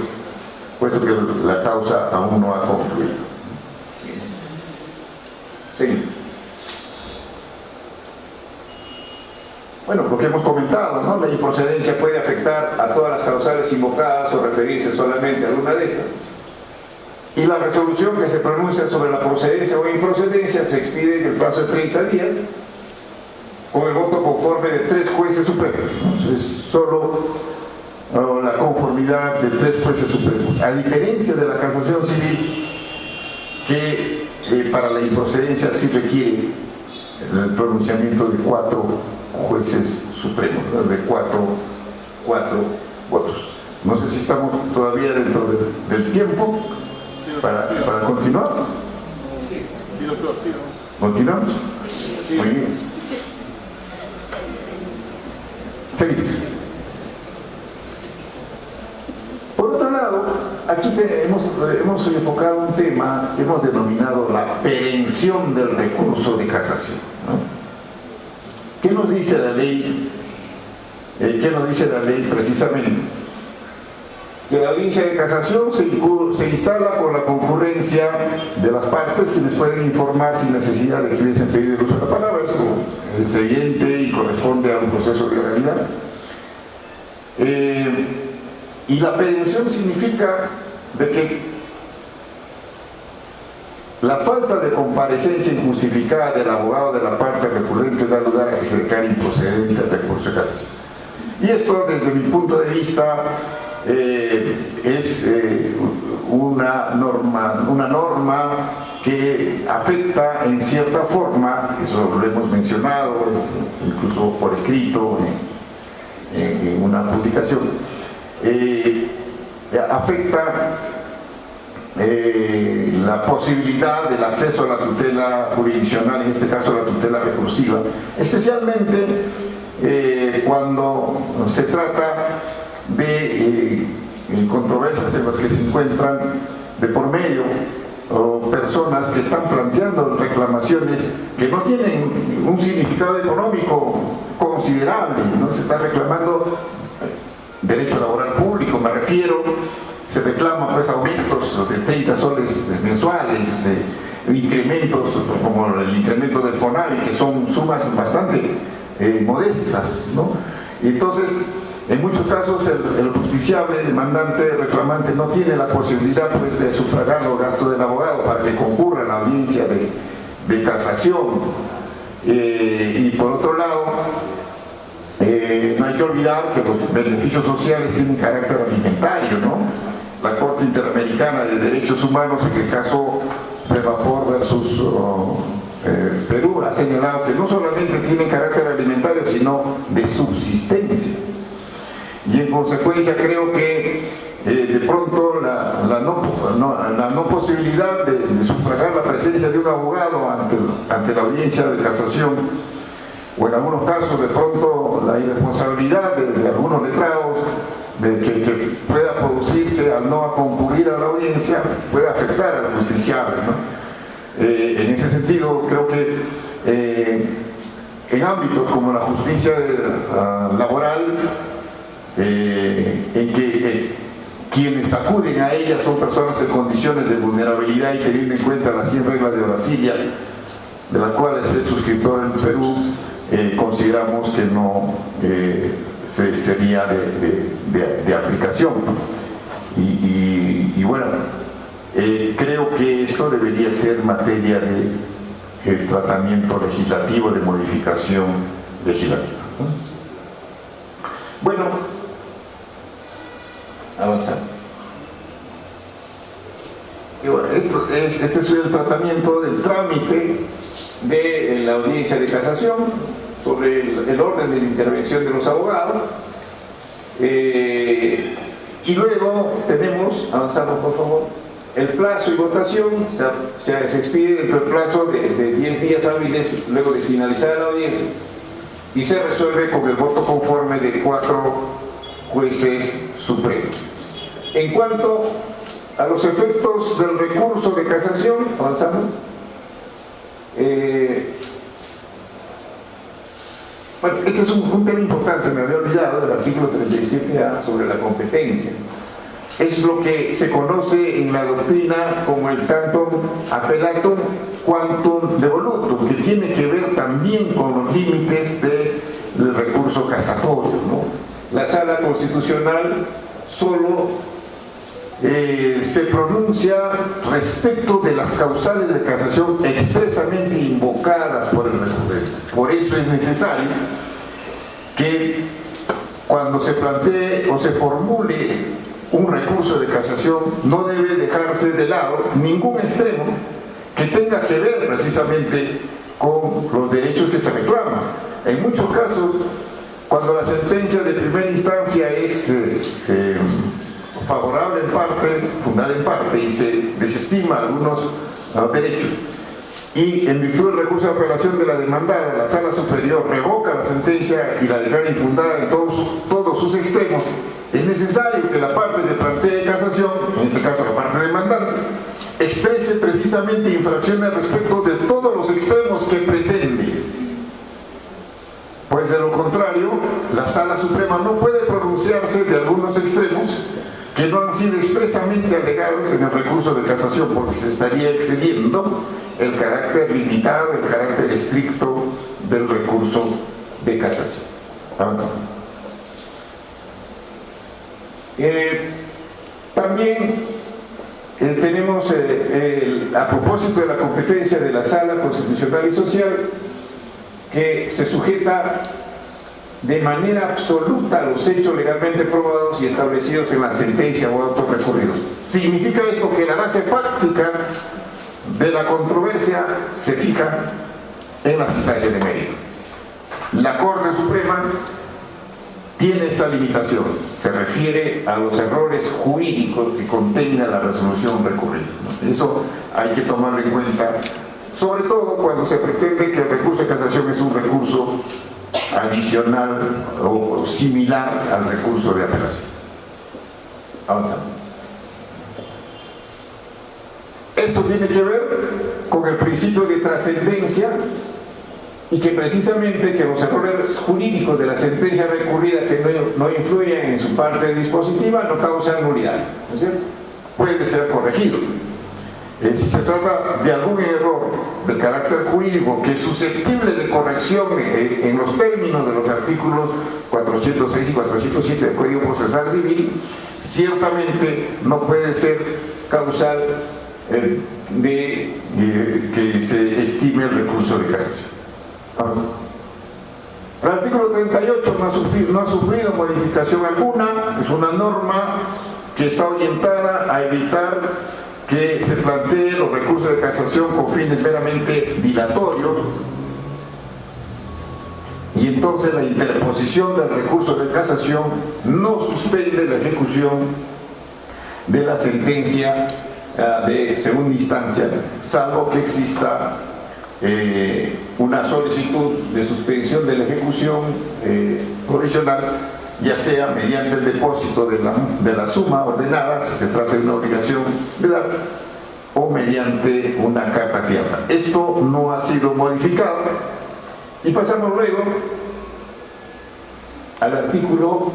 puesto que la causa aún no ha concluido. Sí. Bueno, lo que hemos comentado, ¿no? La improcedencia puede afectar a todas las causales invocadas o referirse solamente a alguna de estas. Y la resolución que se pronuncia sobre la procedencia o improcedencia se expide en el plazo de 30 días con el voto conforme de 3 jueces supremos. Es solo la conformidad de 3 jueces supremos, a diferencia de la casación civil, que para la improcedencia sí requiere el pronunciamiento de 4 jueces supremos, ¿no? De 4 votos. No sé si estamos todavía dentro del tiempo para continuar. ¿Continuamos? Muy bien. Sí. Por otro lado, aquí hemos enfocado un tema que hemos denominado la perención del recurso de casación, ¿no? ¿Qué nos dice la ley? ¿Qué nos dice la ley precisamente? Que la audiencia de casación se instala con la concurrencia de las partes, quienes pueden informar sin necesidad de que hubiesen pedido el uso de la palabra. Eso es evidente y corresponde a un proceso de legalidad. Y la perención significa de que la falta de comparecencia injustificada del abogado de la parte recurrente da lugar a que se declare improcedente el recurso de casación. Y esto, desde mi punto de vista, es una norma que afecta en cierta forma, eso lo hemos mencionado incluso por escrito en una publicación, afecta la posibilidad del acceso a la tutela jurisdiccional, en este caso la tutela recursiva, especialmente cuando se trata de controversias en las que se encuentran de por medio o personas que están planteando reclamaciones que no tienen un significado económico considerable, ¿no? Se está reclamando derecho laboral público, me refiero, se reclama pues aumentos de 30 soles mensuales, incrementos como el incremento del FONAVI, que son sumas bastante modestas, ¿no? Y entonces, en muchos casos el justiciable, demandante, reclamante no tiene la posibilidad pues, de sufragar los gastos del abogado para que concurra a la audiencia de casación. Y por otro lado, no hay que olvidar que los beneficios sociales tienen carácter alimentario, ¿no? La Corte Interamericana de Derechos Humanos, en el caso Fevapor versus Perú, ha señalado que no solamente tienen carácter alimentario, sino de subsistencia. Y en consecuencia creo que de pronto la no posibilidad de sufragar la presencia de un abogado ante la audiencia de casación, o en algunos casos de pronto la irresponsabilidad de algunos letrados que pueda producirse al no concurrir a la audiencia, puede afectar al justiciable, ¿no? En ese sentido creo que en ámbitos como la justicia laboral, en que quienes acuden a ella son personas en condiciones de vulnerabilidad y teniendo en cuenta las 100 reglas de Brasilia, de las cuales es suscriptor en Perú, consideramos que no sería de aplicación. Y bueno, creo que esto debería ser materia de tratamiento legislativo, de modificación legislativa. Bueno, avanzamos. Y bueno, este es el tratamiento del trámite de la audiencia de casación sobre el orden de la intervención de los abogados. Y luego tenemos, avanzamos por favor, el plazo y votación. Se expide el plazo de 10 días hábiles luego de finalizar la audiencia y se resuelve con el voto conforme de 4 jueces supremos. En cuanto a los efectos del recurso de casación, avanzamos. Bueno, este es un tema importante, me había olvidado del artículo 37A sobre la competencia. Es lo que se conoce en la doctrina como el tantum appellatum quantum devolutum, que tiene que ver también con los límites del recurso casatorio, ¿no? La Sala Constitucional solo se pronuncia respecto de las causales de casación expresamente invocadas por el recurrente. Por eso es necesario que cuando se plantee o se formule un recurso de casación no debe dejarse de lado ningún extremo que tenga que ver precisamente con los derechos que se reclaman. En muchos casos, cuando la sentencia de primera instancia es favorable en parte, fundada en parte, y se desestima algunos derechos, y en virtud del recurso de apelación de la demandada, la Sala Superior revoca la sentencia y la declara infundada en todos sus extremos, es necesario que la parte de plantee casación, en este caso la parte demandante, exprese precisamente infracciones respecto de todos los extremos que pretende. Pues de lo contrario, la Sala Suprema no puede pronunciarse de algunos extremos que no han sido expresamente alegados en el recurso de casación, porque se estaría excediendo el carácter limitado, el carácter estricto del recurso de casación. Avanzamos. También tenemos, a propósito de la competencia de la Sala Constitucional y Social, que se sujeta de manera absoluta a los hechos legalmente probados y establecidos en la sentencia o autos recurridos. Significa esto que la base fáctica de la controversia se fija en las instancias de mérito. La Corte Suprema tiene esta limitación, se refiere a los errores jurídicos que contenga la resolución recurrida. Eso hay que tomarlo en cuenta, sobre todo cuando se pretende que el recurso de casación es un recurso adicional o similar al recurso de apelación. Avanzamos. Esto tiene que ver con el principio de trascendencia y que precisamente que los errores jurídicos de la sentencia recurrida que no influyen en su parte dispositiva no causan nulidad, ¿no es cierto? Puede ser corregido. Si se trata de algún error de carácter jurídico que es susceptible de corrección en los términos de los artículos 406 y 407 del Código Procesal Civil, ciertamente no puede ser causal de que se estime el recurso de casación. El artículo 38 no ha sufrido modificación alguna, es una norma que está orientada a evitar que se planteen los recursos de casación con fines meramente dilatorios, y entonces la interposición del recurso de casación no suspende la ejecución de la sentencia de segunda instancia, salvo que exista una solicitud de suspensión de la ejecución provisional, ya sea mediante el depósito de la suma ordenada, si se trata de una obligación de dar, o mediante una carta fianza. Esto no ha sido modificado. Y pasamos luego al artículo,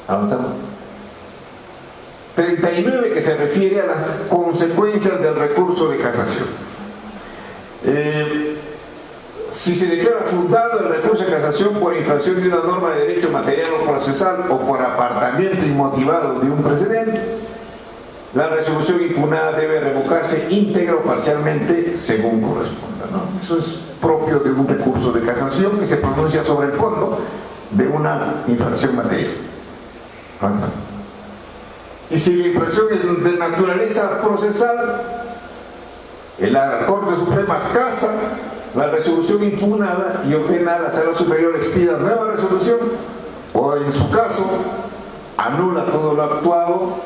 avanzamos 39, que se refiere a las consecuencias del recurso de casación. Si se declara fundado el recurso de casación por infracción de una norma de derecho material o procesal o por apartamiento inmotivado de un precedente, la resolución impugnada debe revocarse íntegra o parcialmente según corresponda, ¿no? Eso es propio de un recurso de casación que se pronuncia sobre el fondo de una infracción material. Avanza. Y si la infracción es de naturaleza procesal, la Corte Suprema casa la resolución impugnada y ordena a la Sala Superior expida nueva resolución, o en su caso anula todo lo actuado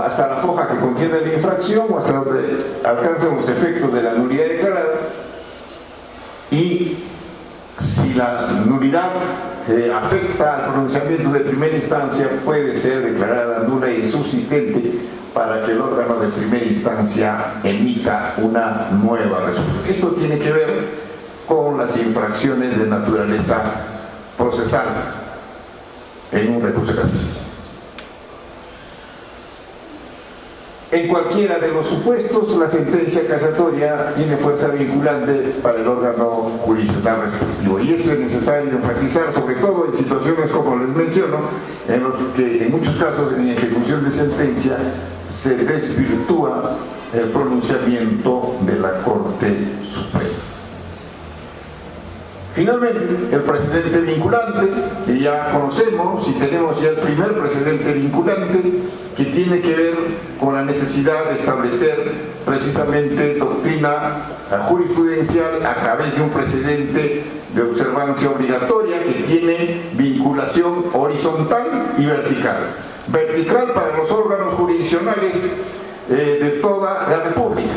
hasta la foja que contiene la infracción o hasta donde alcanzan los efectos de la nulidad declarada. Y si la nulidad afecta al pronunciamiento de primera instancia, puede ser declarada nula y insubsistente para que el órgano de primera instancia emita una nueva resolución. Esto tiene que ver con las infracciones de naturaleza procesal en un recurso de casación. En cualquiera de los supuestos, la sentencia casatoria tiene fuerza vinculante para el órgano jurisdiccional respectivo. Y esto es necesario enfatizar, sobre todo en situaciones como les menciono, en los que en muchos casos en ejecución de sentencia se desvirtúa el pronunciamiento de la Corte Suprema. Finalmente, el precedente vinculante, que ya conocemos, y tenemos ya el primer precedente vinculante, que tiene que ver con la necesidad de establecer precisamente doctrina jurisprudencial a través de un precedente de observancia obligatoria que tiene vinculación horizontal y vertical. Vertical para los órganos jurisdiccionales de toda la República,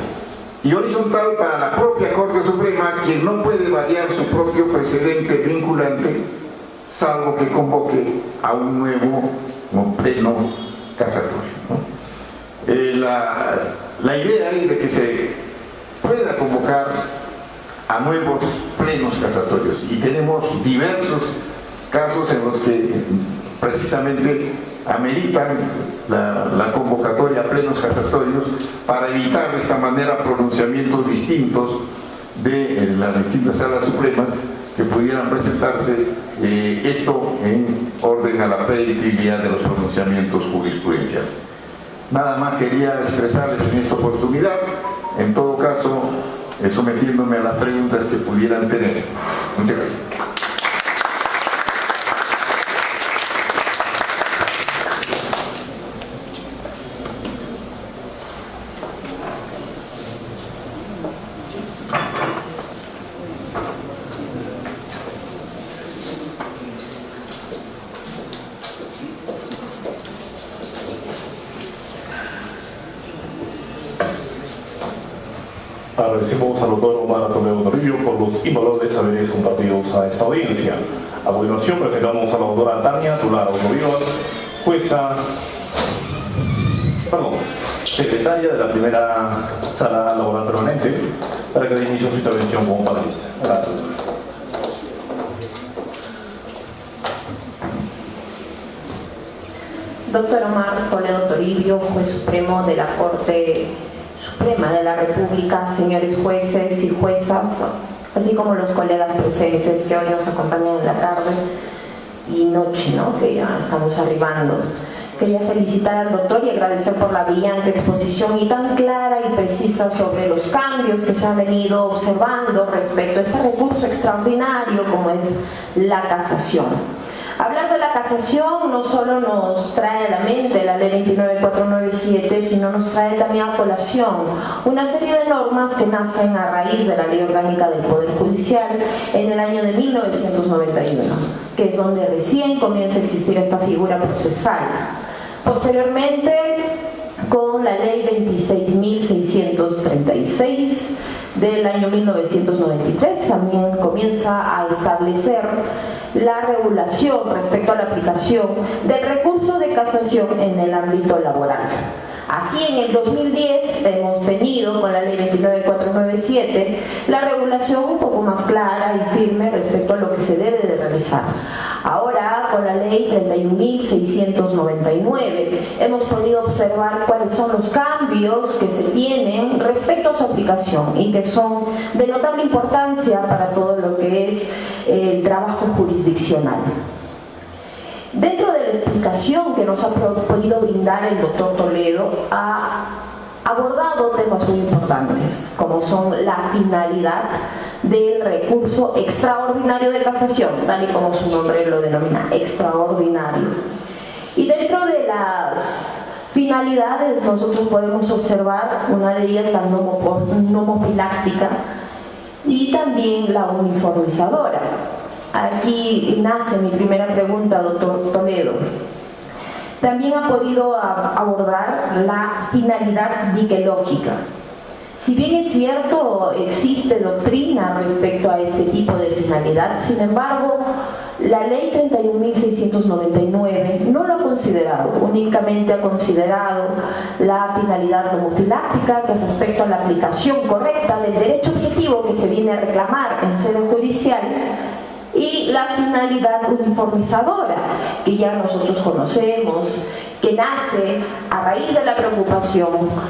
y horizontal para la propia Corte Suprema, quien no puede variar su propio precedente vinculante salvo que convoque a un nuevo pleno casatorio, ¿no? La idea es de que se pueda convocar a nuevos plenos casatorios, y tenemos diversos casos en los que precisamente ameritan la convocatoria a plenos casatorios para evitar de esta manera pronunciamientos distintos de las distintas salas supremas que pudieran presentarse, esto en orden a la predictibilidad de los pronunciamientos jurisprudenciales. Nada más quería expresarles en esta oportunidad, en todo caso sometiéndome a las preguntas que pudieran tener. Muchas gracias. Agradecemos al doctor Omar Toledo Toribio por los invaluables saberes compartidos a esta audiencia. A continuación presentamos a la doctora Tania Tular Autovivas, secretaria de la primera sala laboral permanente, para que dé inicio a su intervención como panelista. Gracias. Doctor Omar Toledo Toribio, juez supremo de la Corte Suprema de la República, señores jueces y juezas, así como los colegas presentes que hoy nos acompañan en la tarde y noche, ¿no?, que ya estamos arribando. Quería felicitar al doctor y agradecer por la brillante exposición y tan clara y precisa sobre los cambios que se han venido observando respecto a este recurso extraordinario como es la casación. Hablar de la casación no solo nos trae a la mente la ley 29497, sino nos trae también a colación una serie de normas que nacen a raíz de la Ley Orgánica del Poder Judicial en el año de 1991, que es donde recién comienza a existir esta figura procesal. Posteriormente, con la ley 26.636 del año 1993, también comienza a establecer la regulación respecto a la aplicación del recurso de casación en el ámbito laboral. Así, en el 2010 hemos tenido con la ley 29497 la regulación un poco más clara y firme respecto a lo que se debe de realizar. Ahora, con la ley 31.699, hemos podido observar cuáles son los cambios que se tienen respecto a su aplicación y que son de notable importancia para todo lo que es el trabajo jurisdiccional. Dentro de la explicación que nos ha podido brindar el doctor Toledo, ha abordado temas muy importantes, como son la finalidad del recurso extraordinario de casación, tal y como su nombre lo denomina, extraordinario. Y dentro de las finalidades nosotros podemos observar una de ellas la nomofiláctica y también la uniformizadora. Aquí nace mi primera pregunta, doctor Toledo. También ha podido abordar la finalidad diquelógica. Si bien es cierto, existe doctrina respecto a este tipo de finalidad, sin embargo, la ley 31.699 no lo ha considerado, únicamente ha considerado la finalidad nomofiláctica, que respecto a la aplicación correcta del derecho objetivo que se viene a reclamar en sede judicial, y la finalidad uniformizadora, que ya nosotros conocemos, que nace a raíz de la preocupación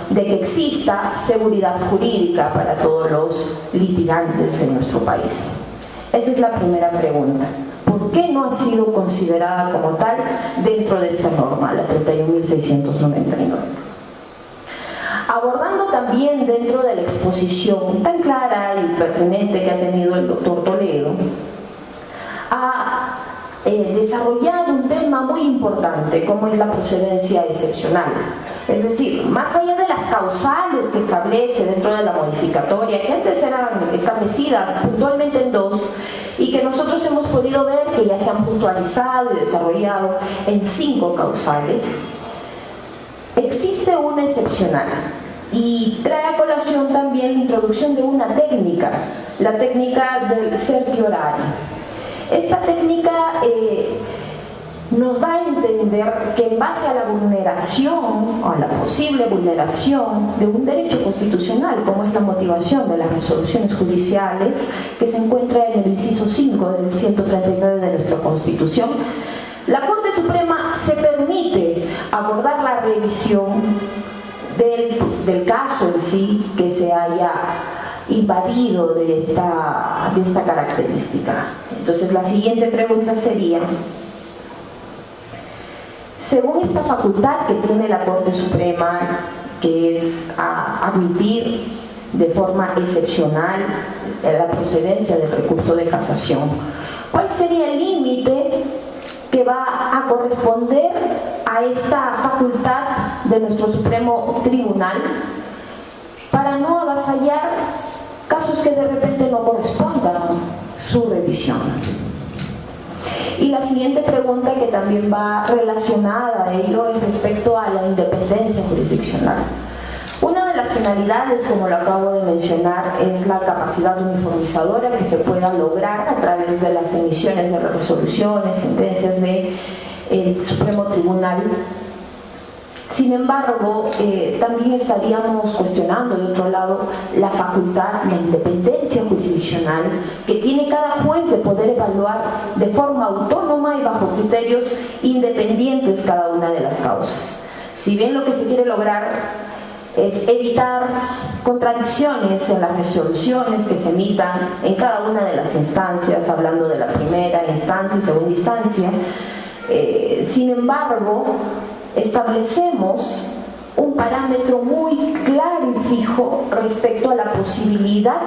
de que exista seguridad jurídica para todos los litigantes en nuestro país. Esa es la primera pregunta. ¿Por qué no ha sido considerada como tal dentro de esta norma, la 31.699? Abordando también dentro de la exposición tan clara y pertinente que ha tenido el doctor Toledo, ha desarrollado un tema muy importante, como es la procedencia excepcional. Es decir, más allá de las causales que establece dentro de la modificatoria, que antes eran establecidas puntualmente en 2, y que nosotros hemos podido ver que ya se han puntualizado y desarrollado en 5 causales, existe una excepcional. Y trae a colación también la introducción de una técnica, la técnica del certiorari. Esta técnica nos da a entender que en base a la vulneración o a la posible vulneración de un derecho constitucional, como es la motivación de las resoluciones judiciales, que se encuentra en el inciso 5 del 139 de nuestra Constitución, la Corte Suprema se permite abordar la revisión del caso en sí que se haya invadido de esta característica. Entonces la siguiente pregunta sería: según esta facultad que tiene la Corte Suprema, que es admitir de forma excepcional la procedencia del recurso de casación, ¿cuál sería el límite que va a corresponder a esta facultad de nuestro Supremo Tribunal para no avasallar casos que de repente no correspondan su revisión? Y la siguiente pregunta, que también va relacionada a ello, es respecto a la independencia jurisdiccional. Una de las finalidades, como lo acabo de mencionar, es la capacidad uniformizadora que se pueda lograr a través de las emisiones de resoluciones, sentencias del Supremo Tribunal. Sin embargo, también estaríamos cuestionando, de otro lado, la facultad, la independencia jurisdiccional que tiene cada juez de poder evaluar de forma autónoma y bajo criterios independientes cada una de las causas. Si bien lo que se quiere lograr es evitar contradicciones en las resoluciones que se emitan en cada una de las instancias, hablando de la primera instancia y segunda instancia, sin embargo, establecemos un parámetro muy claro y fijo respecto a la posibilidad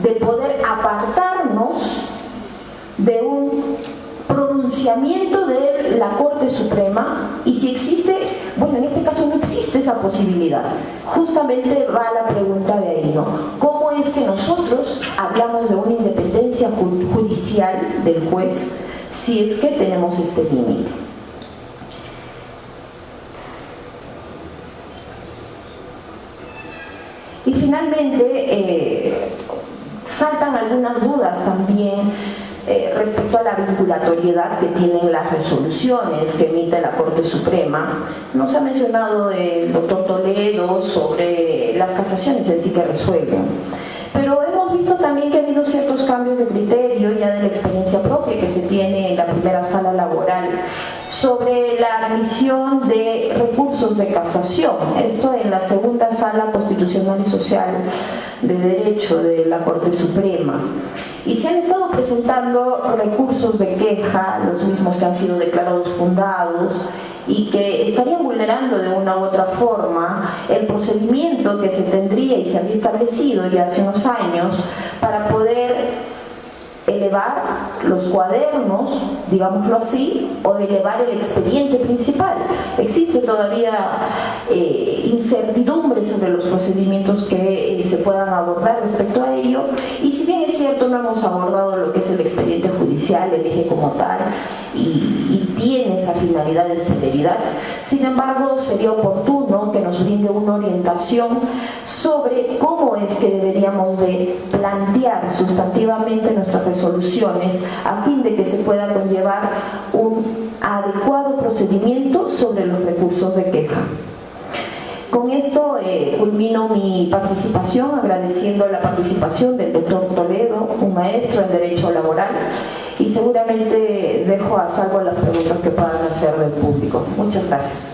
de poder apartarnos de un pronunciamiento de la Corte Suprema, y si existe, bueno, en este caso no existe esa posibilidad. Justamente va la pregunta de ahí, ¿no? ¿Cómo es que nosotros hablamos de una independencia judicial del juez si es que tenemos este límite? Y finalmente, saltan algunas dudas también respecto a la vinculatoriedad que tienen las resoluciones que emite la Corte Suprema. Nos ha mencionado el doctor Toledo sobre las casaciones en sí que resuelven, pero hemos visto también que ha habido ciertos cambios de criterio ya de la experiencia propia que se tiene en la primera sala laboral sobre la admisión de recursos de casación, esto en la segunda sala constitucional y social de derecho de la Corte Suprema. Y se han estado presentando recursos de queja, los mismos que han sido declarados fundados, y que estarían vulnerando de una u otra forma el procedimiento que se tendría y se había establecido ya hace unos años para poder elevar los cuadernos, digámoslo así, o elevar el expediente principal. Existe todavía incertidumbre sobre los procedimientos que se puedan abordar respecto a ello, y si bien es cierto no hemos abordado lo que es el expediente judicial, el eje como tal, y tiene esa finalidad de celeridad, sin embargo sería oportuno que nos brinde una orientación sobre cómo es que deberíamos de plantear sustantivamente nuestras resoluciones a fin de que se pueda conllevar un adecuado procedimiento sobre los recursos de queja. Con esto culmino mi participación agradeciendo la participación del doctor Toledo, un maestro en Derecho Laboral, y seguramente dejo a salvo las preguntas que puedan hacer del público. Muchas gracias.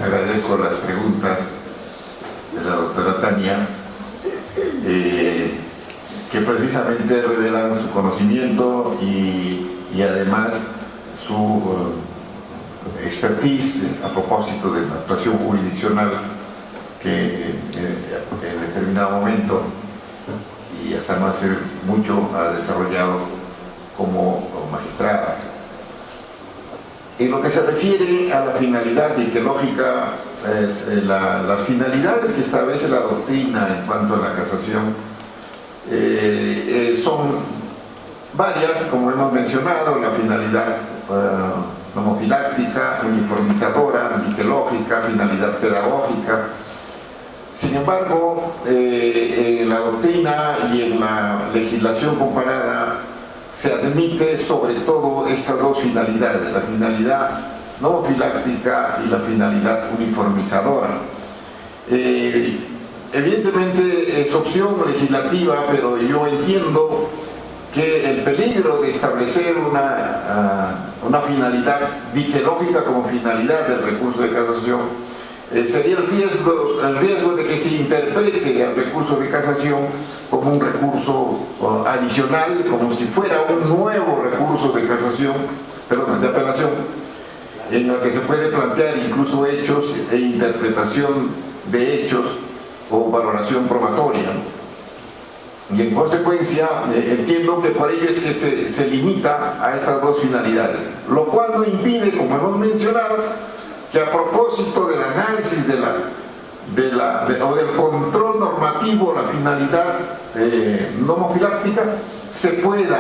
Agradezco las preguntas de la doctora Tania, que precisamente revelan su conocimiento y además su expertise a propósito de la actuación jurisdiccional que en determinado momento y hasta no hace mucho ha desarrollado como magistrada. En lo que se refiere a la finalidad y que lógica es las finalidades que establece la doctrina en cuanto a la casación son varias, como hemos mencionado: la finalidad nomofiláctica, uniformizadora, antiquelógica, finalidad pedagógica. Sin embargo, en la doctrina y en la legislación comparada se admite sobre todo estas dos finalidades, la finalidad nomofiláctica y la finalidad uniformizadora. Evidentemente es opción legislativa, pero yo entiendo que el peligro de establecer una finalidad diquelógica como finalidad del recurso de casación sería el riesgo de que se interprete el recurso de casación como un recurso adicional, como si fuera un nuevo recurso de casación, perdón, de apelación, en el que se puede plantear incluso hechos e interpretación de hechos o valoración probatoria. Y en consecuencia entiendo que por ello es que se limita a estas dos finalidades, lo cual no impide, como hemos mencionado, que a propósito del análisis o del control normativo, la finalidad nomofiláctica, se pueda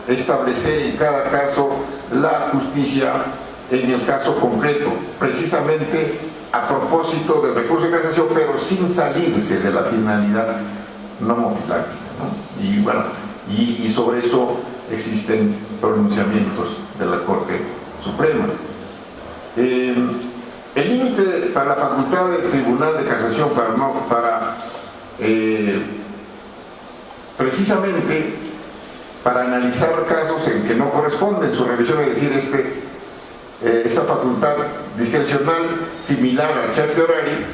establecer en cada caso la justicia en el caso concreto, precisamente a propósito del recurso de casación, pero sin salirse de la finalidad nomofiláctica, ¿no? Y bueno, y sobre eso existen pronunciamientos de la Corte Suprema. El límite para la facultad del Tribunal de Casación precisamente para analizar casos en que no corresponden su revisión, es decir, esta facultad discrecional similar al certiorari,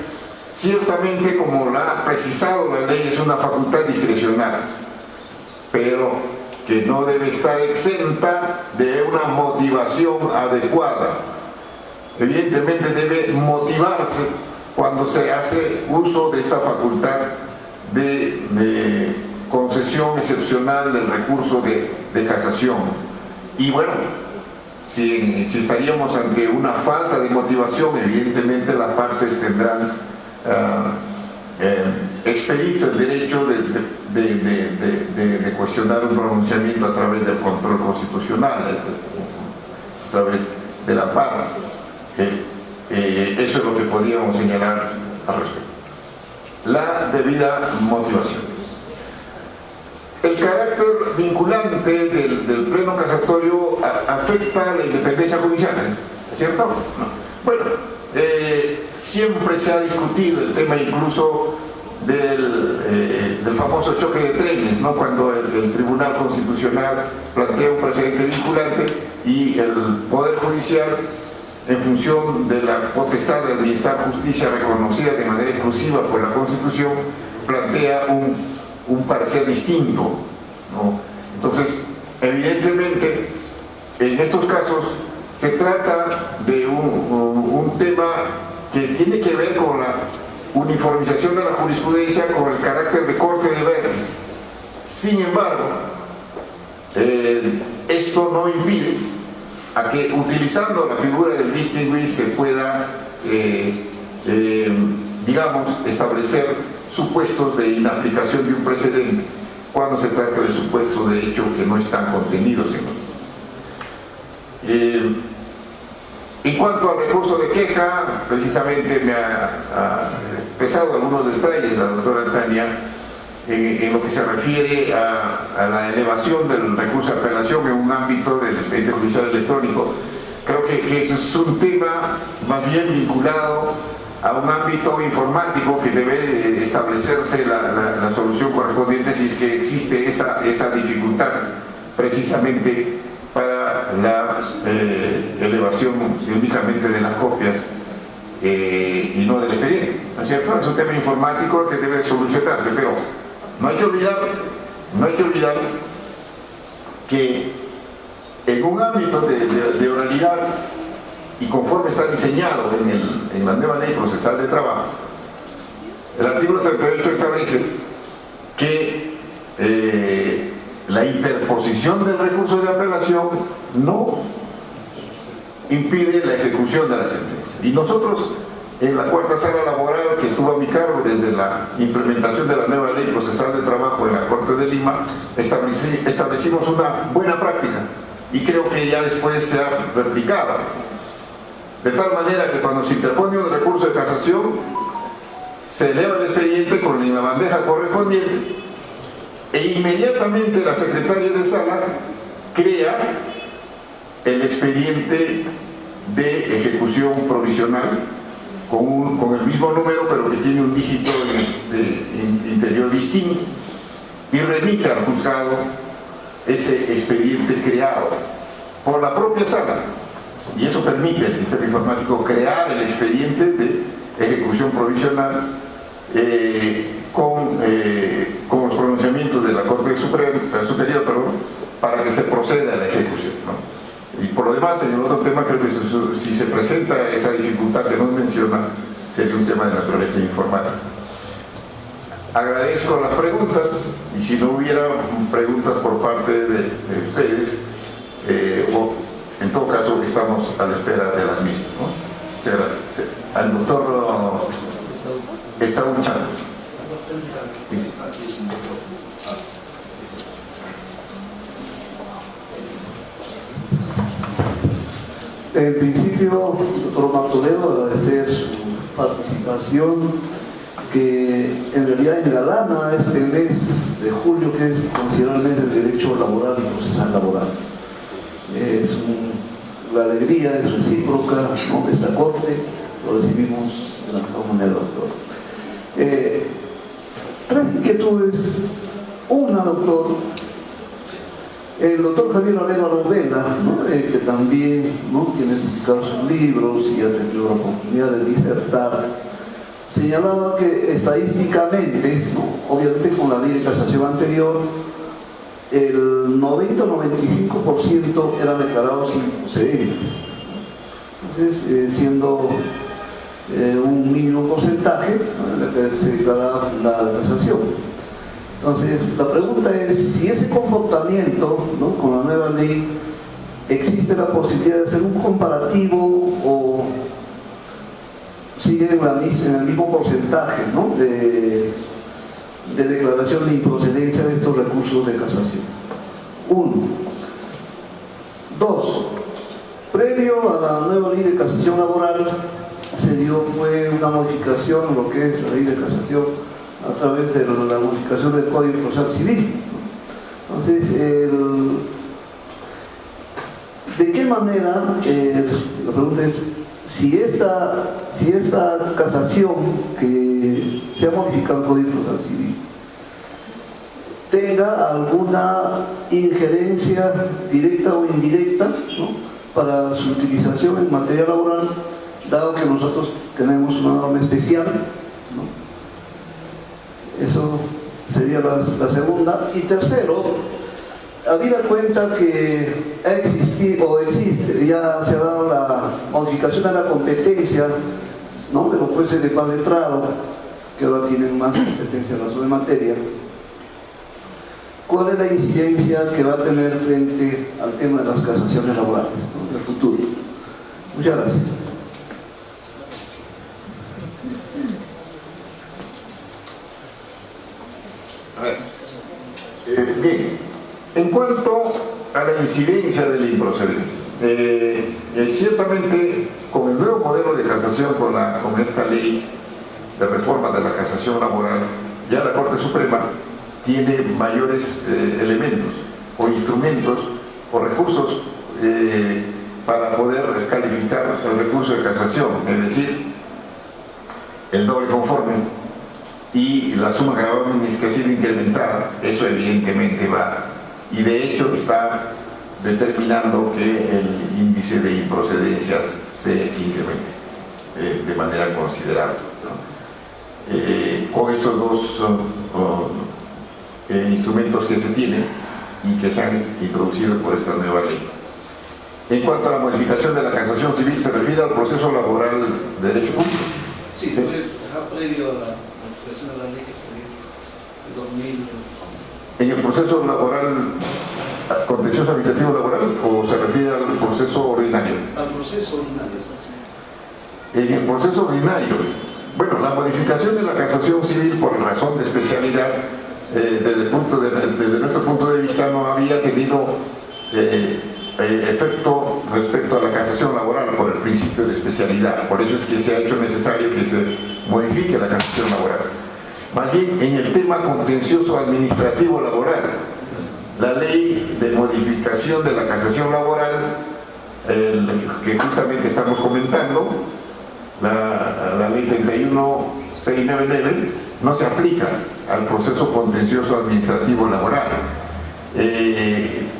ciertamente, como la ha precisado la ley, es una facultad discrecional, pero que no debe estar exenta de una motivación adecuada. Evidentemente debe motivarse cuando se hace uso de esta facultad de concesión excepcional del recurso de casación. Y bueno, si estaríamos ante una falta de motivación, evidentemente las partes tendrán expedito el derecho de cuestionar un pronunciamiento a través del control constitucional, a través de la par. Eso es lo que podíamos señalar al respecto. La debida motivación. El carácter vinculante del pleno casatorio afecta la independencia judicial, ¿es cierto? No. Bueno, siempre se ha discutido el tema incluso del famoso choque de trenes, ¿no? Cuando el Tribunal Constitucional plantea un precedente vinculante y el Poder Judicial, en función de la potestad de administrar justicia reconocida de manera exclusiva por la Constitución, plantea un parecer distinto, ¿no? Entonces, evidentemente, en estos casos se trata de un tema que tiene que ver con la uniformización de la jurisprudencia, con el carácter de corte de veres. Sin embargo, esto no impide a que, utilizando la figura del distinguish, se pueda, digamos, establecer supuestos de inaplicación de un precedente cuando se trata de supuestos de hecho que no están contenidos en cuanto al recurso de queja, precisamente me ha expresado algunos detalles la doctora Tania en lo que se refiere a la elevación del recurso de apelación en un ámbito del expediente judicial electrónico. Creo que ese es un tema más bien vinculado a un ámbito informático que debe establecerse la solución correspondiente si es que existe esa dificultad precisamente para la elevación únicamente de las copias y no del expediente, ¿no es cierto? Es un tema informático que debe solucionarse, pero no hay que olvidar que en un ámbito de oralidad y conforme está diseñado en la nueva ley procesal de trabajo, el artículo 38 establece que la interposición del recurso de apelación no impide la ejecución de la sentencia. Y nosotros, en la cuarta sala laboral que estuvo a mi cargo desde la implementación de la nueva ley procesal de trabajo en la Corte de Lima, establecimos una buena práctica y creo que ya después se ha replicado. De tal manera que cuando se interpone un recurso de casación, se eleva el expediente con la bandeja correspondiente e inmediatamente la secretaria de sala crea el expediente de ejecución provisional con el mismo número, pero que tiene un dígito interior distinto, y remite al juzgado ese expediente creado por la propia sala. Y eso permite al sistema informático crear el expediente de ejecución provisional con los pronunciamientos de la Corte Superior, para que se proceda a la ejecución, ¿no? Y por lo demás, en el otro tema, creo que si se presenta esa dificultad que nos menciona, sería un tema de naturaleza informática. Agradezco las preguntas, y si no hubiera preguntas por parte de ustedes, en todo caso estamos a la espera de las mismas, ¿no? Muchas gracias. Al doctor Esaú Chávez. En principio, doctor Martorell, agradecer su participación, que en realidad engalana este mes de julio, que es considerado el mes del derecho laboral y procesal laboral. La alegría es recíproca, ¿no?, de esta corte, lo recibimos de la mejor manera, doctor. Tres inquietudes. Una, doctor, El doctor Javier Arévalo Vela, ¿no? Que también, ¿no?, tiene publicados sus libros y ha tenido la oportunidad de disertar, señalaba que estadísticamente, ¿no?, obviamente con la ley de casación anterior, el 90-95% eran declarados improcedentes. Entonces, siendo un mínimo porcentaje, ¿no?, en el que se declaraba la casación. Entonces, la pregunta es si ese comportamiento, ¿no?, con la nueva ley, existe la posibilidad de hacer un comparativo o sigue en el mismo porcentaje, ¿no?, de declaración de improcedencia de estos recursos de casación. 1. 2. Previo a la nueva ley de casación laboral fue una modificación en lo que es la ley de casación a través de la modificación del Código Procesal Civil. Entonces, ¿de qué manera, la pregunta es, si esta casación que se ha modificado el Código Procesal Civil tenga alguna injerencia directa o indirecta, ¿no?, para su utilización en materia laboral, dado que nosotros tenemos una norma especial, ¿no? Eso sería la segunda. Y tercero, habida cuenta que ha existido o existe, ya se ha dado la modificación de la competencia, ¿no?, de los jueces de paz letrado, que ahora tienen más competencia en la su materia, ¿cuál es la incidencia que va a tener frente al tema de las casaciones laborales, ¿no?, en el futuro? Muchas gracias. Bien, en cuanto a la incidencia de la improcedencia, ciertamente con el nuevo modelo de casación, con esta ley de reforma de la casación laboral, ya la Corte Suprema tiene mayores elementos o instrumentos o recursos para poder calificar el recurso de casación, es decir, el doble conforme y la suma gravamen que ha sido incrementada. Eso evidentemente va, y de hecho está determinando que el índice de improcedencias se incremente de manera considerable, ¿no? Con estos dos instrumentos que se tienen y que se han introducido por esta nueva ley. En cuanto a la modificación de la casación civil, ¿se refiere al proceso laboral de derecho público? Sí, previo a la modificación de la ley que se dio en 2000. ¿En el proceso laboral, contencioso administrativo laboral, o se refiere al proceso ordinario? Al proceso ordinario. En el proceso ordinario, bueno, la modificación de la casación civil por razón de especialidad, desde nuestro punto de vista, no había tenido efecto respecto a la casación laboral por el principio de especialidad. Por eso es que se ha hecho necesario que se modifique la casación laboral. Más bien, en el tema contencioso administrativo laboral, la ley de modificación de la casación laboral, que justamente estamos comentando, la ley 31699, no se aplica al proceso contencioso administrativo laboral.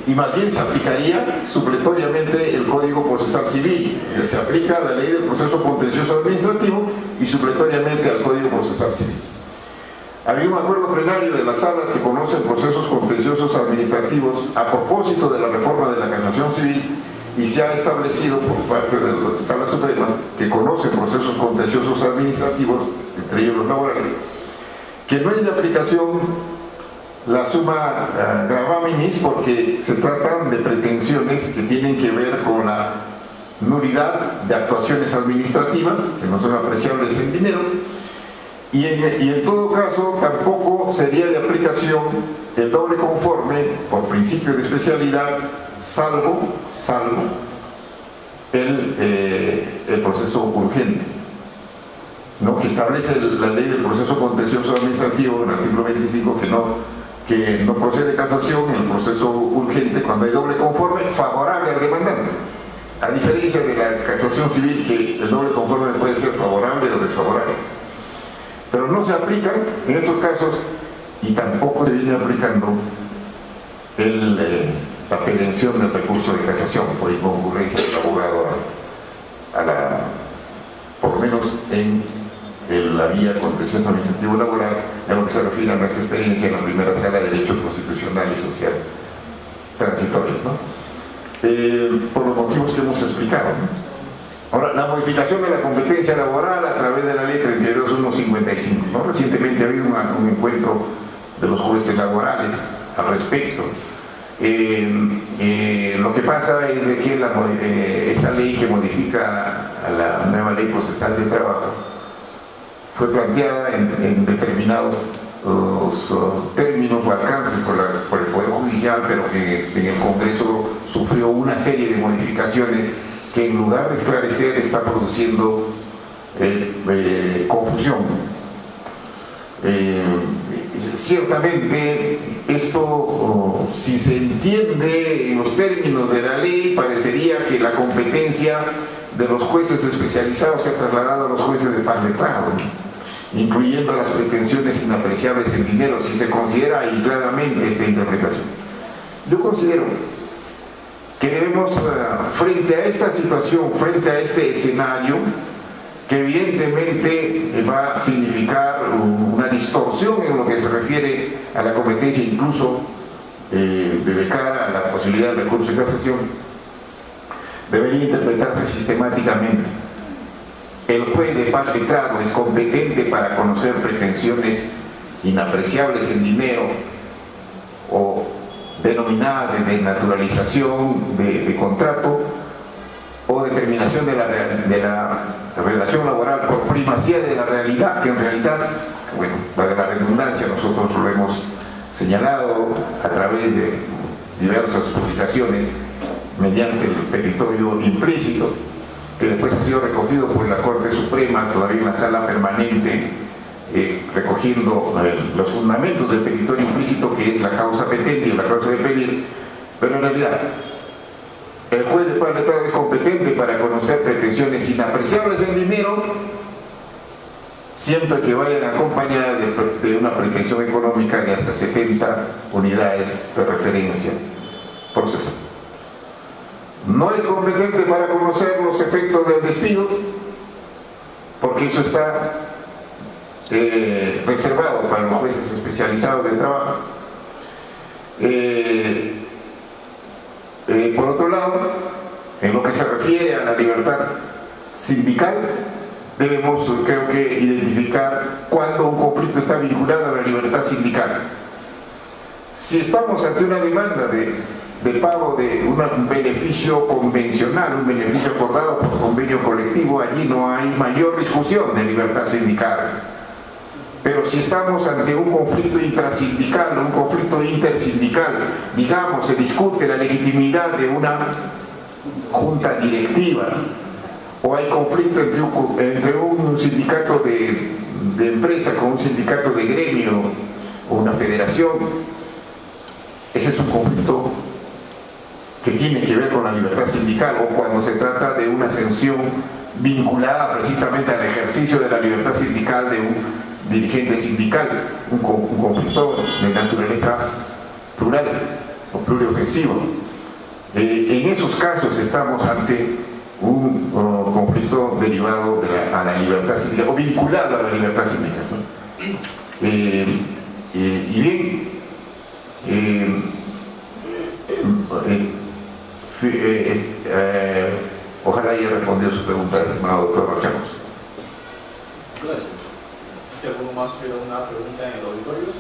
Y más bien se aplicaría supletoriamente el Código Procesal Civil. Se aplica la ley del proceso contencioso administrativo y supletoriamente al Código Procesal Civil. Había un acuerdo plenario de las salas que conocen procesos contenciosos administrativos a propósito de la reforma de la casación civil, y se ha establecido por parte de las salas supremas que conocen procesos contenciosos administrativos, entre ellos los laborales, que no es de aplicación la suma gravaminis, porque se tratan de pretensiones que tienen que ver con la nulidad de actuaciones administrativas que no son apreciables en dinero, y en todo caso tampoco sería de aplicación el doble conforme por principio de especialidad, salvo el proceso urgente, ¿no?, que establece la ley del proceso contencioso administrativo en el artículo 25 que no procede casación en el proceso urgente cuando hay doble conforme favorable al demandante, a diferencia de la casación civil, que el doble conforme puede ser favorable o desfavorable. Pero no se aplican en estos casos, y tampoco se viene aplicando la prevención del recurso de casación por inconcurrencia del abogado por lo menos en la vía contencioso administrativo laboral, en lo que se refiere a nuestra experiencia en la primera sala de Derecho Constitucional y Social Transitorio, ¿no? Por los motivos que hemos explicado, ¿no? Ahora, la modificación de la competencia laboral a través de la ley 32.155, ¿no? Recientemente ha habido un encuentro de los jueces laborales al respecto. Lo que pasa es de que esta ley que modifica a la nueva ley procesal de trabajo fue planteada en determinados términos o alcances por el Poder Judicial, pero que en el Congreso sufrió una serie de modificaciones que en lugar de esclarecer está produciendo confusión. Ciertamente esto, si se entiende en los términos de la ley, parecería que la competencia de los jueces especializados se ha trasladado a los jueces de par letrado, incluyendo las pretensiones inapreciables en dinero, si se considera aisladamente esta interpretación. Yo considero que debemos, frente a esta situación, frente a este escenario, que evidentemente va a significar una distorsión en lo que se refiere a la competencia, incluso de cara a la posibilidad de recurso de casación, debería interpretarse sistemáticamente. El juez de par letrado es competente para conocer pretensiones inapreciables en dinero o denominadas de desnaturalización de contrato o determinación de la relación laboral por primacía de la realidad, que en realidad, bueno, para la redundancia, nosotros lo hemos señalado a través de diversas publicaciones mediante el petitorio implícito, que después ha sido recogido por la Corte Suprema, todavía en la sala permanente, recogiendo los fundamentos del petitorio implícito, que es la causa petente y la causa de pedir, pero en realidad el juez de par letrado es competente para conocer pretensiones inapreciables en dinero, siempre que vayan acompañadas de una pretensión económica de hasta 70 unidades de referencia procesal. No es competente para conocer los efectos del despido, porque eso está reservado para los jueces especializados del trabajo. Por otro lado, en lo que se refiere a la libertad sindical, debemos, creo que, identificar cuándo un conflicto está vinculado a la libertad sindical. Si estamos ante una demanda de pago de un beneficio convencional, un beneficio acordado por convenio colectivo, allí no hay mayor discusión de libertad sindical. Pero si estamos ante un conflicto intrasindical, un conflicto intersindical, digamos, se discute la legitimidad de una junta directiva, o hay conflicto entre un sindicato de empresa con un sindicato de gremio o una federación, ese es un conflicto que tiene que ver con la libertad sindical, o cuando se trata de una sanción vinculada precisamente al ejercicio de la libertad sindical de un dirigente sindical, un conflicto de naturaleza plural o pluriofensivo. En esos casos estamos ante un conflicto derivado a la libertad sindical o vinculado a la libertad sindical, ¿no? Y bien, ojalá haya respondido su pregunta, estimado doctor Rochamos. Gracias. Si alguno más tuviera una pregunta en el auditorio.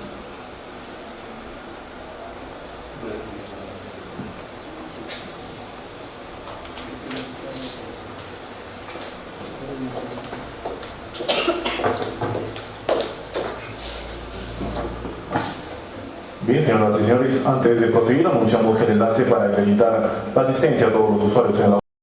Bien, señoras y señores, antes de proseguir, anunciamos el enlace para acreditar la asistencia a todos los usuarios en la